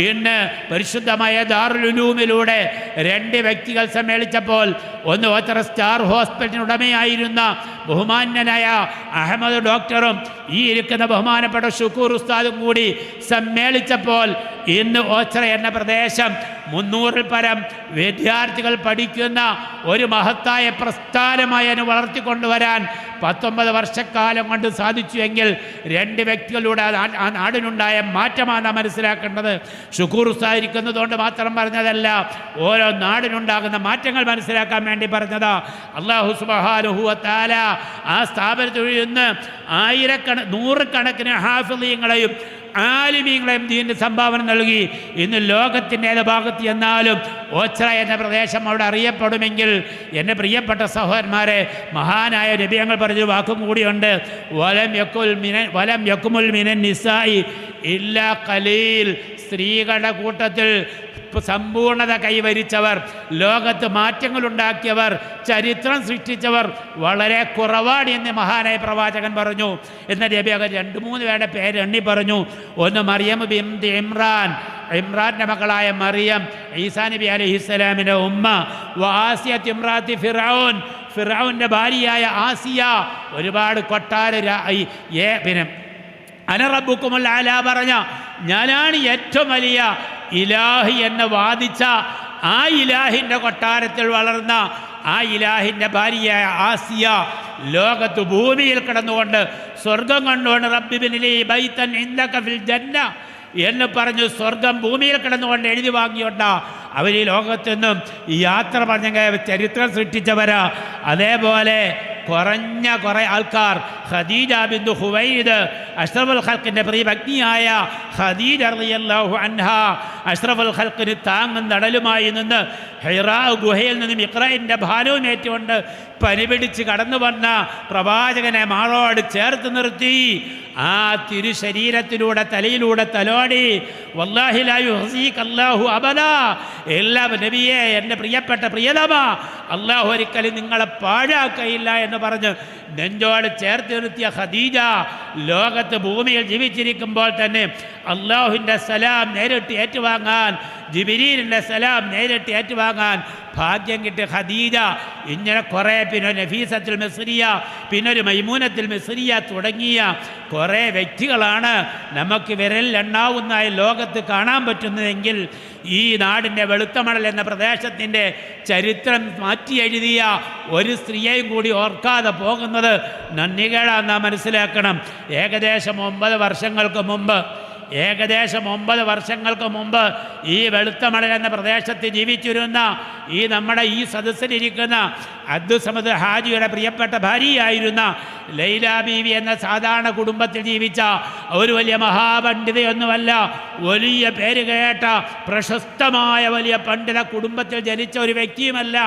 ഇന്ന് പരിശുദ്ധമായ ദാറുൽ ഉലൂമിലൂടെ 2 വ്യക്തികൾ സമ്മേളിച്ചപ്പോൾ, ഒന്ന് ഓച്ചറ സ്റ്റാർ ഹോസ്പിറ്റലിന് ഉടമയായിരുന്ന ബഹുമാന്യനായ അഹമ്മദ് ഡോക്ടറും ഈ ഇരിക്കുന്ന ബഹുമാനപ്പെട്ട ഷുക്കൂർ ഉസ്താദും കൂടി സമ്മേളിച്ചപ്പോൾ ഇന്ന് ഓച്ചറ എന്ന പ്രദേശം 300-ൽ പരം വിദ്യാർത്ഥികൾ പഠിക്കുന്ന ഒരു മഹത്തായ പ്രസ്ഥാനമായി അതിനെ വളർത്തിക്കൊണ്ടുവരാൻ 19 വർഷക്കാലം കൊണ്ട് സാധിച്ചു എങ്കിൽ 2 വ്യക്തികളിലൂടെ ആ നാടിനുണ്ടായ മാറ്റമാണ് മനസ്സിലാക്കേണ്ടത്. ഷുക്കൂർ ഉസ്താദിരിക്കുന്നതുകൊണ്ട് മാത്രം പറഞ്ഞതല്ല, ഓരോ നാടിനുണ്ടാകുന്ന മാറ്റങ്ങൾ മനസ്സിലാക്കാൻ വേണ്ടി പറഞ്ഞതാ. അല്ലാഹു സുബ്ഹാനഹു വ തആല ആ സ്ഥാപനത്തിൽ നിന്ന് നൂറുകണക്കിന് ഹാഫിളീങ്ങളെയും ആലിമീങ്ങളെയും ദീനിന് സംഭാവന നൽകി. ഇന്ന് ലോകത്തിൻ്റെ ഏത് ഭാഗത്ത് ചെന്നാലും ഓച്ചറ എന്ന പ്രദേശം അവിടെ അറിയപ്പെടുമെങ്കിൽ, എൻ്റെ പ്രിയപ്പെട്ട സഹോദരന്മാരെ, മഹാനായ നബിയങ്ങൾ പറഞ്ഞൊരു വാക്കും കൂടിയുണ്ട്, വലം യക്കുമുൽ മിനൻ നിസായി ഇല്ലാ ഖലീൽ. സ്ത്രീകളുടെ കൂട്ടത്തിൽ സമ്പൂർണത കൈവരിച്ചവർ, ലോകത്ത് മാറ്റങ്ങളുണ്ടാക്കിയവർ, ചരിത്രം സൃഷ്ടിച്ചവർ വളരെ കുറവാണ് എന്ന് മഹാനായ പ്രവാചകൻ പറഞ്ഞു. എന്ന നബിയകൾ 2-3 പേരുടെ പേര് എണ്ണി പറഞ്ഞു. ഒന്ന് മറിയം ബിൻത് ഇമ്രാൻ്റെ മകളായ മറിയം, ഈസാ നബി അലൈഹിസ്സലാമിൻ്റെ ഉമ്മ. ആസിയത്ത് ഇമ്രാത്തി ഫിർഔൻ്റെ ഭാര്യയായ ആസിയ. ഒരുപാട് കൊട്ടാര പിന്നെ അനറബുക്കുമുൽ ആല പറഞ്ഞ, ഞാനാണ് ഏറ്റവും വലിയ ഇലാഹി എന്ന് വാദിച്ച ആ ഇലാഹിൻ്റെ കൊട്ടാരത്തിൽ വളർന്ന ആ ഇലാഹിൻ്റെ ഭാര്യയായ ആസിയ ലോകത്ത് ഭൂമിയിൽ കിടന്നുകൊണ്ട് സ്വർഗം കണ്ടുകൊണ്ട് റബ്ബിബ്നിലി ബൈതൻ ഇൻദക ഫിൽ ജന്ന എന്ന് പറഞ്ഞു സ്വർഗം ഭൂമിയിൽ കിടന്നുകൊണ്ട് എഴുതി വാങ്ങിയോണ്ട അവർ ഈ ലോകത്തു നിന്നും ഈ യാത്ര പറഞ്ഞ ചരിത്രം സൃഷ്ടിച്ചവരാ. അതേപോലെ കുറേ ആൾക്കാർ, ഖദീജ ബിന്തു ഖുവൈലിദ്, അഷ്റഫുൽ ഖൽഖിൻ്റെ പ്രിയഭഗ്നിയായ ഖദീജ റളിയല്ലാഹു അൻഹാ, അഷ്റഫുൽ ഖൽഖിന് താങ്ങും തണലുമായി നിന്ന് ഹിറാ ഗുഹയിൽ നിന്നും ഇഖ്റഇൻ്റെ ഭാരവും ഏറ്റുകൊണ്ട് പനി പിടിച്ച് കടന്നു വന്ന പ്രവാചകനെ മാറോട് ചേർത്ത് നിർത്തി ആ തിരുശരീരത്തിലൂടെ തലയിലൂടെ തലോടി, വല്ലാഹി ലാ യുഹ്സീക അല്ലാഹു അബദാ, എല്ലാ നബിയെ, എൻ്റെ പ്രിയപ്പെട്ട പ്രിയതമ, അല്ലാഹു ഒരിക്കലും നിങ്ങളെ പാഴാക്കയില്ല എന്ന് പറഞ്ഞ് നെഞ്ചോട് ചേർത്ത് നിർത്തിയ ഖദീജ ലോകത്ത് ഭൂമിയിൽ ജീവിച്ചിരിക്കുമ്പോൾ തന്നെ അല്ലാഹുവിൻ്റെ സലാം നേരിട്ട് ഏറ്റുവാങ്ങാൻ, ജിബ്രീലിൻ്റെ സലാം നേരിട്ട് ഏറ്റുവാങ്ങാൻ ഭാഗ്യം കിട്ടിയ ഖദീജ ഇങ്ങനെ കുറേ, പിന്നെ നഫീസത്തുൽ മിസ്രിയ, പിന്നൊരു മൈമൂനത്തുൽ മിസ്രിയ തുടങ്ങിയ കുറേ വ്യക്തികളാണ് നമുക്ക് വിരലിലെണ്ണാവുന്നതായി ലോകത്ത് കാണാൻ പറ്റുന്നതെങ്കിൽ, ഈ നാടിൻ്റെ വെളുത്തമണൽ എന്ന പ്രദേശത്തിൻ്റെ ചരിത്രം മാറ്റി എഴുതിയ ഒരു സ്ത്രീയെയും കൂടി ഓർക്കാതെ പോകുന്നത് നന്ദികേടാന്ന് മനസ്സിലാക്കണം. ഏകദേശം 9 വർഷങ്ങൾക്ക് മുമ്പ് ഈ വെളുത്തമണൽ എന്ന പ്രദേശത്ത് ജീവിച്ചിരുന്ന ഈ നമ്മുടെ ഈ സദസ്സിലിരിക്കുന്ന അബ്ദുസമദ് ഹാജിയുടെ പ്രിയപ്പെട്ട ഭാര്യയായിരുന്ന ലൈല ബീവി എന്ന സാധാരണ കുടുംബത്തിൽ ജീവിച്ച ഒരു വലിയ മഹാപണ്ഡിതയൊന്നുമല്ല, വലിയ പേര് കേട്ട പ്രശസ്തമായ വലിയ പണ്ഡിത കുടുംബത്തിൽ ജനിച്ച ഒരു വ്യക്തിയുമല്ല.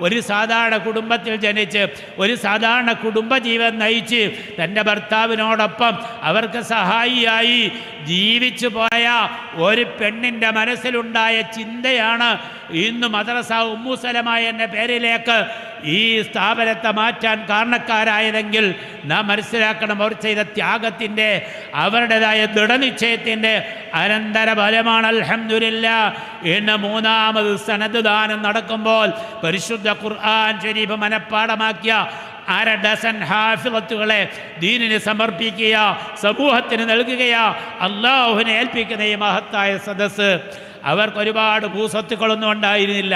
ഒരു സാധാരണ കുടുംബത്തിൽ ജനിച്ച് ഒരു സാധാരണ കുടുംബജീവൻ നയിച്ച് തൻ്റെ ഭർത്താവിനോടൊപ്പം അവർക്ക് സഹായിയായി ജീവിച്ചു പോയ ഒരു പെണ്ണിൻ്റെ മനസ്സിലുണ്ടായ ചിന്തയാണ് ഇന്ന് മദ്രസ ഉമ്മു സലമ എന്ന പേരിലേക്ക് ഈ സ്ഥാപനത്തെ മാറ്റാൻ കാരണക്കാരായതെങ്കിൽ നാം മനസ്സിലാക്കണം, അവർ ചെയ്ത ത്യാഗത്തിൻ്റെ അവരുടേതായ ദൃഢനിശ്ചയത്തിൻ്റെ അനന്തരഫലമാണ്. അൽഹംദുലില്ലാഹ് ഇന്ന് മൂന്നാമത് സനദ് ദാനം നടക്കുമ്പോൾ പരിശുദ്ധ ഖുർആൻ ശരീഫ് മനഃപ്പാഠമാക്കിയ 1/2 ഡസൻ ഹാഫിളത്തുകളെ ദീനിന് സമർപ്പിക്കുക, സമൂഹത്തിന് നൽകുകയാ അള്ളാഹുവിനെ ഏൽപ്പിക്കുന്ന ഈ മഹത്തായ സദസ്സ്. അവർക്ക് ഒരുപാട് ഭൂസ്വത്തുക്കളൊന്നും ഉണ്ടായിരുന്നില്ല,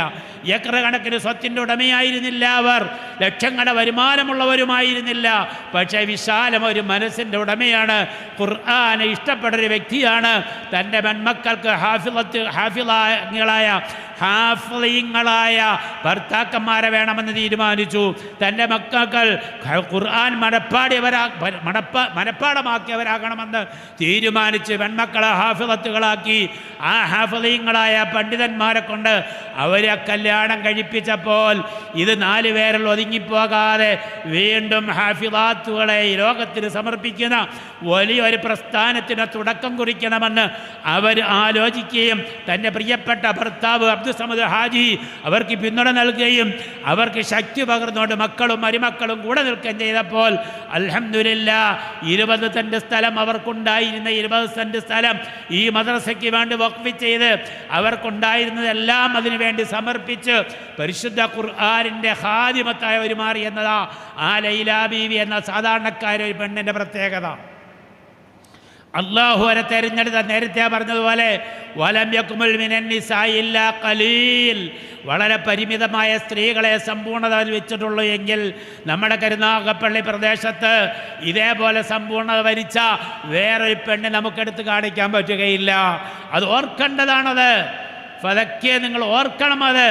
ഏക്കർ കണക്കിന് സ്വത്തിൻ്റെ ഉടമയായിരുന്നില്ല, അവർ ലക്ഷങ്ങളുടെ വരുമാനമുള്ളവരുമായിരുന്നില്ല. പക്ഷേ വിശാലം ഒരു മനസ്സിൻ്റെ ഉടമയാണ്, ഖുർആനെ ഇഷ്ടപ്പെട്ടൊരു വ്യക്തിയാണ്. തൻ്റെ പെൺമക്കൾക്ക് ഹാഫിളീങ്ങളായ ഭർത്താക്കന്മാരെ വേണമെന്ന് തീരുമാനിച്ചു. തൻ്റെ മക്കൾ ഖുർആൻ മനഃപ്പാടമാക്കിയവരാകണമെന്ന് തീരുമാനിച്ച് പെൺമക്കളെ ഹാഫിളത്തുകളാക്കി. ആ ഹാഫിളീങ്ങളായ പണ്ഡിതന്മാരെ കൊണ്ട് അവരെ കല്യാണം കഴിപ്പിച്ചപ്പോൾ ഇത് 4 പേരിൽ ഒതുങ്ങിപ്പോകാതെ വീണ്ടും ഹാഫിളാത്തുകളെ ഈ ലോകത്തിന് സമർപ്പിക്കുന്ന വലിയൊരു പ്രസ്ഥാനത്തിന് തുടക്കം കുറിക്കണമെന്ന് അവർ ആലോചിക്കുകയും തൻ്റെ പ്രിയപ്പെട്ട ഭർത്താവ് അബ്ദുസമദ് ഹാജി അവർക്ക് പിന്തുണ നൽകുകയും അവർക്ക് ശക്തി പകർന്നുകൊണ്ട് മക്കളും മരുമക്കളും കൂടെ നിൽക്കുകയും ചെയ്തപ്പോൾ അൽഹംദുലില്ലാഹ് 20 സെന്റ് സ്ഥലം അവർക്കുണ്ടായിരുന്ന 20 സെന്റ് സ്ഥലം ഈ മദ്രസയ്ക്ക് വേണ്ടി വഖഫ് ചെയ്ത് അവർക്കുണ്ടായിരുന്നതെല്ലാം അതിനു വേണ്ടി സമർപ്പിച്ച് പരിശുദ്ധ ഖുർആനിൻ്റെ ഖാദിമത്തായി മാറി എന്നതാ ആ ലൈല ബീവി എന്ന സാധാരണക്കാര ഒരു പെണ്ണിൻ്റെ പ്രത്യേകത. അള്ളാഹു അവരെ തെരഞ്ഞെടുത്ത നേരത്തെ പറഞ്ഞതുപോലെ വലം യകുമുൽ മിനൻ നിസാഇ ഇല്ലാ ഖലീൽ, വളരെ പരിമിതമായ സ്ത്രീകളെ സമ്പൂർണ്ണത വെച്ചിട്ടുള്ളൂ എങ്കിൽ നമ്മുടെ കരുനാഗപ്പള്ളി പ്രദേശത്ത് ഇതേപോലെ സമ്പൂർണ്ണത വരിച്ച വേറൊരു പെണ്ണ് നമുക്കെടുത്ത് കാണിക്കാൻ പറ്റുകയില്ല. അത് ഓർക്കേണ്ടതാണത്. ഫലക്കെ നിങ്ങൾ ഓർക്കണം, അത്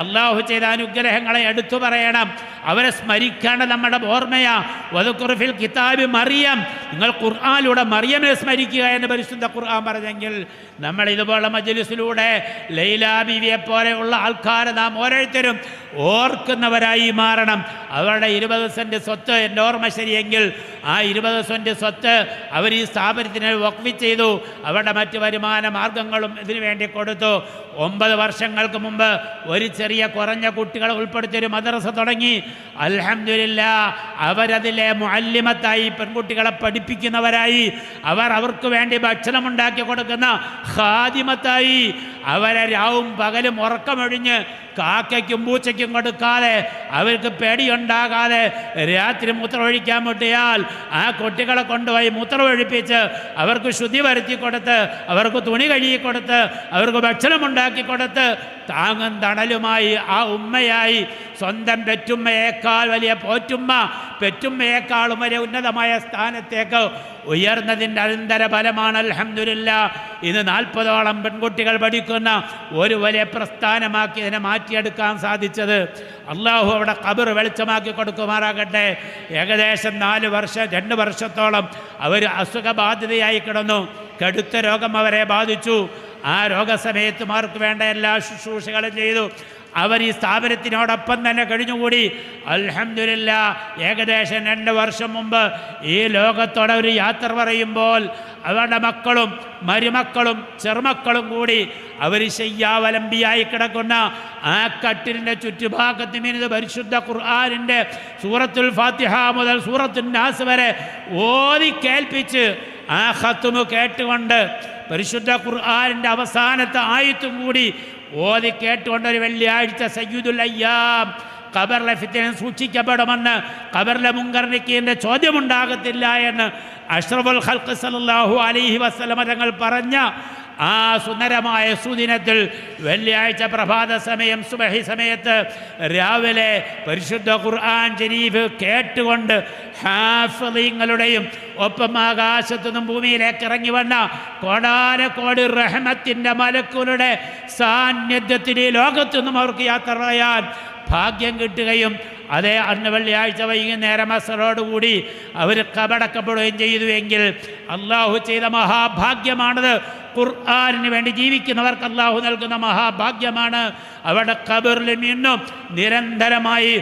അള്ളാഹു ചെയ്ത അനുഗ്രഹങ്ങളെ എടുത്തു പറയണം, അവരെ സ്മരിക്കേണ്ട നമ്മുടെ ഓർമ്മയാ. വദുഖുർഫിൽ കിതാബി മറിയം, നിങ്ങൾ ഖുർആനിലൂടെ മറിയമിനെ സ്മരിക്കുക എന്ന് പരിശുദ്ധ ഖുർആൻ പറഞ്ഞെങ്കിൽ നമ്മൾ ഇതുപോലുള്ള മജ്ലിസിലൂടെ ലൈല ബീവിയെ പോലെയുള്ള ആൾക്കാരെ നാം ഓരോരുത്തരും ഓർക്കുന്നവരായി മാറണം. അവരുടെ 20 സെന്റ് സ്വത്ത് എൻ്റെ ഓർമ്മ ശരിയെങ്കിൽ ആ 20 സെന്റ് സ്വത്ത് അവർ ഈ സ്ഥാപനത്തിന് വഖഫ് ചെയ്തു. അവരുടെ മറ്റ് വരുമാന മാർഗങ്ങളും ഇതിനു വേണ്ടി കൊടുത്തു. 9 വർഷങ്ങൾക്ക് മുമ്പ് ഒരു ചെറിയ കുറഞ്ഞ കുട്ടികളെ ഉൾപ്പെടുത്തിയൊരു മദ്രസ തുടങ്ങി. അൽഹംദുലില്ലാഹ് അവരതിലെ മുഅല്ലിമത്തായി പെൺകുട്ടികളെ പഠിപ്പിക്കുന്നവരായി, അവർക്ക് വേണ്ടി ഭക്ഷണം ഉണ്ടാക്കി കൊടുക്കുന്ന ഖാദിമത്തായി, അവരെ രാവും പകലും ഉറക്കമൊഴിഞ്ഞ് കാക്കയ്ക്കും പൂച്ചയ്ക്കും കൊടുക്കാതെ അവർക്ക് പേടിയുണ്ടാകാതെ രാത്രി മൂത്രമൊഴിക്കാൻ മുട്ടിയാൽ ആ കുട്ടികളെ കൊണ്ടുപോയി മൂത്രമൊഴിപ്പിച്ച് അവർക്ക് ശുദ്ധി വരുത്തി കൊടുത്ത് അവർക്ക് തുണി കഴുകി കൊടുത്ത് അവർക്ക് ഭക്ഷണമുണ്ടാക്കി കൊടുത്ത് താങ്ങും തണലുമായി ആ ഉമ്മയായി സ്വന്തം പെറ്റുമ്മയേക്കാൾ വലിയ പോറ്റുമ്മ, പെറ്റുമ്മയേക്കാളും വലിയ ഉന്നതമായ സ്ഥാനത്തേക്ക് ഉയർന്നതിൻ്റെ അനന്തരഫലമാണ് അൽഹംദുലില്ലാഹ് ഇത് 40ഓളം പെൺകുട്ടികൾ പഠിക്കുന്ന ഒരു വലിയ പ്രസ്ഥാനമാക്കി ഇതിനെ മാറ്റിയെടുക്കാൻ സാധിച്ചത്. അള്ളാഹു അവിടെ ഖബർ വെളിച്ചമാക്കി കൊടുക്കുമാറാകട്ടെ. ഏകദേശം 2 വർഷത്തോളം അവർ അസുഖബാധിതയായി കിടന്നു. കടുത്ത രോഗം അവരെ ബാധിച്ചു. ആ രോഗസമയത്ത് മാർക്ക് വേണ്ട എല്ലാ ശുശ്രൂഷകളും ചെയ്തു. അവർ ഈ സ്ഥാപനത്തിനോടൊപ്പം തന്നെ കഴിഞ്ഞുകൂടി. അൽഹംദുലില്ലാഹ് ഏകദേശം 2 വർഷം മുമ്പ് ഈ ലോകത്തോടെ ഒരു യാത്ര പറയുമ്പോൾ അവരുടെ മക്കളും മരുമക്കളും ചെറുമക്കളും കൂടി അവർ ശയ്യാവലംബിയായി കിടക്കുന്ന ആ കട്ടിലിൻ്റെ ചുറ്റുഭാഗത്ത് മിനിത് പരിശുദ്ധ ഖുർആനിൻ്റെ സൂറത്തുൽ ഫാത്തിഹ മുതൽ സൂറത്തുൻ നാസ് വരെ ഓതി കേൾപ്പിച്ച് ആ ഖത്മ് കേട്ടുകൊണ്ട് പരിശുദ്ധ ഖുർആനിൻ്റെ അവസാനത്തെ ആയത്തും കൂടി ഓതി കേട്ടുകൊണ്ടൊരു വെള്ളിയാഴ്ച സയ്യിദുൽ അയ്യാം ഖബറിലെ ഫിത്ന സൂക്ഷിക്കപ്പെടുമെന്ന്, ഖബറിലെ മുങ്കർ നക്കീറിൻ്റെ ചോദ്യമുണ്ടാകത്തില്ല എന്ന് അഷ്റഫുൽ ഖൽഖ് സല്ലല്ലാഹു അലൈഹി വസല്ലമ തങ്ങൾ പറഞ്ഞ ആ സുന്ദരമായ സുദിനത്തിൽ വെള്ളിയാഴ്ച പ്രഭാത സമയം സുബഹി സമയത്ത് രാവിലെ പരിശുദ്ധ ഖുർആൻ ശരീഫ് കേട്ടുകൊണ്ട് ഹാഫിളീങ്ങളുടെയും ഒപ്പം ആകാശത്തു നിന്നും ഭൂമിയിലേക്ക് ഇറങ്ങി വന്ന കോടാനക്കോടി റഹ്മത്തിൻ്റെ മലക്കുകളുടെ സാന്നിധ്യത്തിന് ലോകത്തു നിന്നും അവർക്ക് യാത്ര പറയാൻ ഭാഗ്യം കിട്ടുകയും അതേ അന്ന് വെള്ളിയാഴ്ച വൈകുന്നേരം അസറോടുകൂടി അവർ കബടക്കപ്പെടുകയും ചെയ്തുവെങ്കിൽ അള്ളാഹു ചെയ്ത മഹാഭാഗ്യമാണത്. ഖുർആനിന് വേണ്ടി ജീവിക്കുന്നവർക്ക് അള്ളാഹു നൽകുന്ന മഹാഭാഗ്യമാണ്. അവിടെ ഖബറിലും ഇന്നും നിരന്തരമായി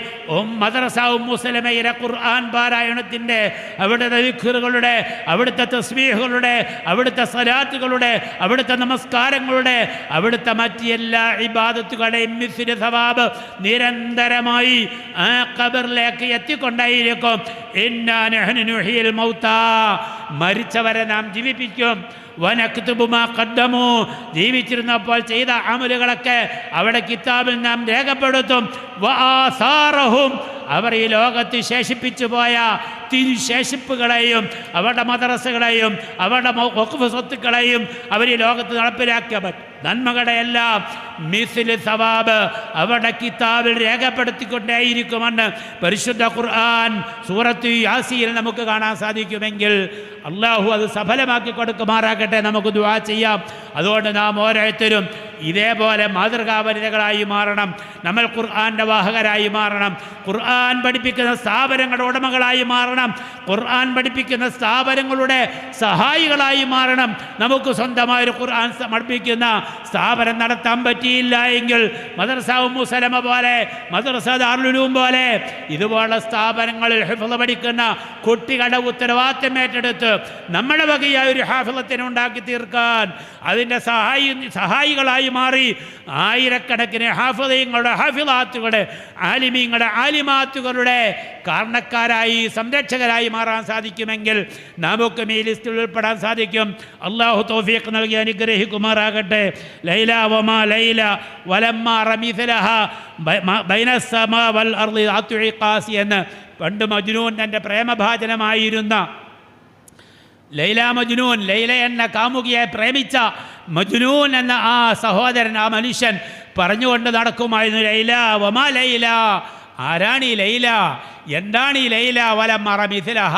മദ്രസ ഉമ്മു സലമയുടെ ഖുർആൻ പാരായണത്തിൻ്റെ, അവിടുത്തെ ദിക്റുകളുടെ, അവിടുത്തെ തസ്ബീഹുകളുടെ, അവിടുത്തെ സലാത്തുകളുടെ, അവിടുത്തെ നമസ്കാരങ്ങളുടെ, അവിടുത്തെ മറ്റ് എല്ലാ ഇബാദത്തുകളുടെയും മിസ്ലു സവാബ് നിരന്തരമായി ആ ഖബറിലേക്ക് എത്തിക്കൊണ്ടേയിരിക്കും. ഇന്നാ നഹ്നു നുഹ്യിൽ മൗതാ, മരിച്ചവരെ നാം ജീവിപ്പിക്കും. വനക്തുബു മാ ഖദ്ദമു, ജീവിച്ചിരുന്നപ്പോൾ ചെയ്ത അമലുകളൊക്കെ അവിടെ കിതാബിൽ നാം രേഖപ്പെടുത്തും. വആസാറഹും, അവർ ഈ ലോകത്ത് ശേഷിപ്പിച്ചു പോയ തിരുശേഷിപ്പുകളെയും അവരുടെ മദ്രസകളെയും അവരുടെ വഖഫ് സ്വത്തുക്കളെയും അവർ ഈ ലോകത്ത് നടപ്പിലാക്കിയ നന്മകളുടെ എല്ലാം മിസ്ലു സവാബ് അവരുടെ കിതാബിൽ രേഖപ്പെടുത്തിക്കൊണ്ടേയിരിക്കുമെന്ന് പരിശുദ്ധ ഖുർആൻ സൂറത്ത് യാസീനിൽ നമുക്ക് കാണാൻ സാധിക്കുമെങ്കിൽ അള്ളാഹു അത് സഫലമാക്കി കൊടുക്കുമാറാകട്ടെ. നമുക്ക് ദുആ ചെയ്യാം. അതുകൊണ്ട് നാം ഓരോരുത്തരും ഇതേപോലെ മാതൃകാപരിതകളായി മാറണം. നമ്മൾ ഖുർആൻ്റെ വാഹകരായി മാറണം. ഖുർആൻ പഠിപ്പിക്കുന്ന സ്ഥാപനങ്ങളുടെ ഉടമകളായി മാറണം. ഖുർആൻ പഠിപ്പിക്കുന്ന സ്ഥാപനങ്ങളുടെ സഹായികളായി മാറണം. നമുക്ക് സ്വന്തമായൊരു ഖുർആൻ പഠിപ്പിക്കുന്ന സ്ഥാപനം നടത്താൻ പറ്റിയില്ല എങ്കിൽ മദ്രസ ഉമ്മു സലമ പോലെ, മദ്രസ ദാറുൽ ഉലൂം പോലെ ഇതുപോലുള്ള സ്ഥാപനങ്ങളിൽ ഹിഫ്ള് പഠിക്കുന്ന കുട്ടികളുടെ ഉത്തരവാദിത്തം ഏറ്റെടുത്ത് നമ്മുടെ വകയായ ഒരു ഹാഫിളത്തിനെ ഉണ്ടാക്കി തീർക്കാൻ അതിൻ്റെ സഹായികളായി മാറി ആയിരക്കണക്കിന് ഹാഫിളീങ്ങളുടെ, ഹാഫിളാത്തുകളുടെ, ആലിമീങ്ങളുടെ, ആലിമാത്തുകളുടെ കാരണക്കാരായി, സംരക്ഷകരായി മാറാൻ സാധിക്കുമെങ്കിൽ നമുക്കും ഈ ലിസ്റ്റിൽ ഉൾപ്പെടാൻ സാധിക്കും. അള്ളാഹു തൗഫീഖ് നൽകി അനുഗ്രഹിക്കുമാറാകട്ടെ. ലൈല വമാ ലൈല വലമ്മാ റമിസലഹ ബൈനസ്സമാ വൽ അർളി അത്ഉഖാസി എന്ന് പണ്ട് മജ്നൂൻ തൻ്റെ പ്രേമഭാജനമായിരുന്ന ലൈല മജ്നൂൻ, ലൈല എന്ന കാമുകിയെ പ്രേമിച്ച മജ്നൂൻ എന്ന ആ സഹോദരൻ, ആ മനുഷ്യൻ പറഞ്ഞുകൊണ്ട് നടക്കുമായിരുന്നു, ലൈല വമാ ലൈല, ആരാണ് ഈ ലൈല, എന്താണ് ഈ ലൈല, വലം മറമിസിലഹ,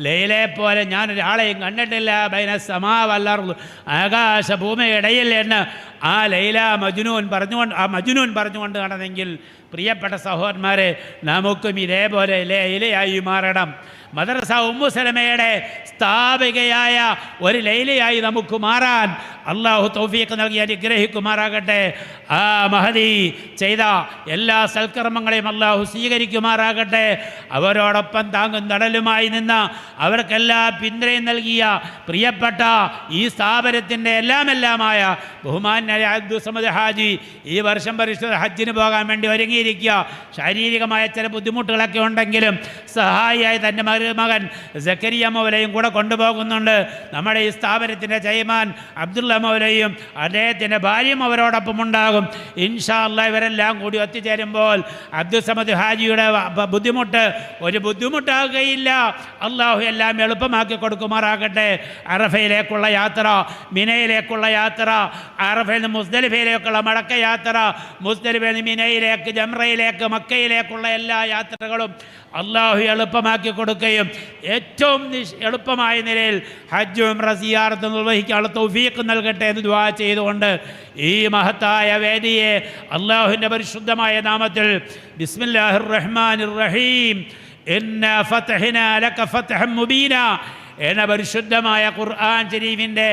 ലൈലയെ പോലെ ഞാനൊരാളെയും കണ്ടിട്ടില്ല, ബൈനസ്സമാ വൽ അർള്, ആകാശ ഭൂമിയിടയിൽ എന്ന് ആ ലൈല മജ്നൂൻ പറഞ്ഞുകൊണ്ട് നടന്നെങ്കിൽ പ്രിയപ്പെട്ട സഹോദരന്മാരെ, നമുക്കും ഇതേപോലെ ലൈലയായി മാറണം. മദ്രസ ഉമ്മു സലമയുടെ സ്ഥാപികയായ ഒരു ലൈലയായി നമുക്ക് മാറാൻ അള്ളാഹു തൗഫീഖ് നൽകി അനുഗ്രഹിക്കുമാറാകട്ടെ. ആ മഹദി ചെയ്ത എല്ലാ സൽക്കർമ്മങ്ങളെയും അള്ളാഹു സ്വീകരിക്കുമാറാകട്ടെ. അവരോടൊപ്പം താങ്ങും തടലുമായി നിന്ന, അവർക്കെല്ലാം പിന്തുണയും നൽകിയ പ്രിയപ്പെട്ട ഈ സ്ഥാപനത്തിൻ്റെ എല്ലാമായ ബഹുമാന്യനായ അബ്ദുൽ സമദ് ഹാജി ഈ വർഷം പരിശുദ്ധ ഹജ്ജിന് പോകാൻ വേണ്ടി ഒരുങ്ങിയിരിക്കുക. ശാരീരികമായ ചില ബുദ്ധിമുട്ടുകളൊക്കെ ഉണ്ടെങ്കിലും സഹായിയായി തൻ്റെ മകൻ സക്കരിയ മൗലയും കൂടെ കൊണ്ടുപോകുന്നുണ്ട്. നമ്മുടെ ഈ സ്ഥാപനത്തിൻ്റെ ചെയർമാൻ അബ്ദുള്ള മൗലയും അദ്ദേഹത്തിൻ്റെ ഭാര്യയും അവരോടൊപ്പം ഉണ്ടാകും. ഇൻഷാ അല്ലാഹ് ഇവരെല്ലാം കൂടി ഒത്തുചേരുമ്പോൾ അബ്ദുൽ സമദ് ഹാജിയുടെ ബുദ്ധിമുട്ട് ഒരു ബുദ്ധിമുട്ടാകുകയില്ല. അള്ളാഹു എല്ലാം എളുപ്പമാക്കി കൊടുക്കുമാറാകട്ടെ. അറഫയിലേക്കുള്ള യാത്ര, മിനയിലേക്കുള്ള യാത്ര, അറഫയിൽ നിന്ന് മുസ്ദലിഫയിലേക്കുള്ള മടക്കയാത്ര, മുസ്ദലിഫയിൽ നിന്ന് മിനയിലേക്ക്, ജംറയിലേക്ക്, മക്കയിലേക്കുള്ള എല്ലാ യാത്രകളും അള്ളാഹു എളുപ്പമാക്കി കൊടുക്കുകയും ഏറ്റവും എളുപ്പമായ നിലയിൽ ഹജ്ജും ഉംറ സിയാറത്തും നിർവഹിക്കാനുള്ള തൗഫീഖ് നൽകട്ടെ എന്ന് ദുആ ചെയ്തുകൊണ്ട് ഈ മഹത്തായ വേദിയെ അള്ളാഹുവിൻ്റെ പരിശുദ്ധമായ നാമത്തിൽ ബിസ്മില്ലാഹിർ റഹ്മാനിർ റഹീം ഇന്നാ ഫതഹ്നാ ലക ഫതഹൻ മുബീന എന്ന പരിശുദ്ധമായ ഖുർആൻ ശരീഫിൻ്റെ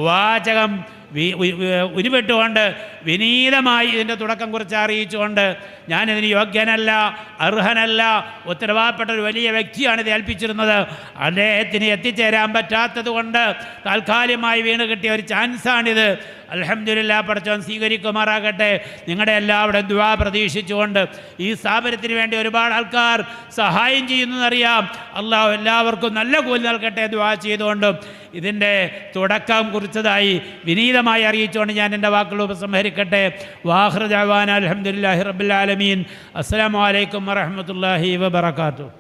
വാചകം ഉരുവിട്ടുകൊണ്ട് വിനീതമായി ഇതിൻ്റെ തുടക്കം കുറിച്ച് അറിയിച്ചുകൊണ്ട് ഞാനിതിന് യോഗ്യനല്ല, അർഹനല്ല, ഉത്തരവാദപ്പെട്ട ഒരു വലിയ വ്യക്തിയാണ് ഇത് ഏൽപ്പിച്ചിരുന്നത്. അദ്ദേഹത്തിന് എത്തിച്ചേരാൻ പറ്റാത്തത് കൊണ്ട് താൽക്കാലികമായി വീണ് കിട്ടിയ ഒരു ചാൻസാണിത്. അൽഹംദുലില്ലാഹ്, പടച്ചവൻ സ്വീകരിക്കുമാറാകട്ടെ. നിങ്ങളുടെ എല്ലാവരുടെയും ദുആ പ്രതീക്ഷിച്ചുകൊണ്ട് ഈ സ്ഥാപനത്തിന് വേണ്ടി ഒരുപാട് ആൾക്കാർ സഹായം ചെയ്യുന്നതറിയാം. അള്ളാഹു എല്ലാവർക്കും നല്ല കൂലി നൽകട്ടെ ദുആ ചെയ്തുകൊണ്ടും ഇതിൻ്റെ തുടക്കം കുറിച്ചതായി വിനീതമായി അറിയിച്ചുകൊണ്ട് ഞാൻ എൻ്റെ വാക്കുകൾ ഉപസംഹരിക്കട്ടെ. വാഖിറു ദഅവാനാ അൽഹംദുലില്ലാഹി റബ്ബിൽ ആലമീൻ. അസ്സലാമു അലൈക്കും വറഹ്മത്തുള്ളാഹി വബറകാതുഹു.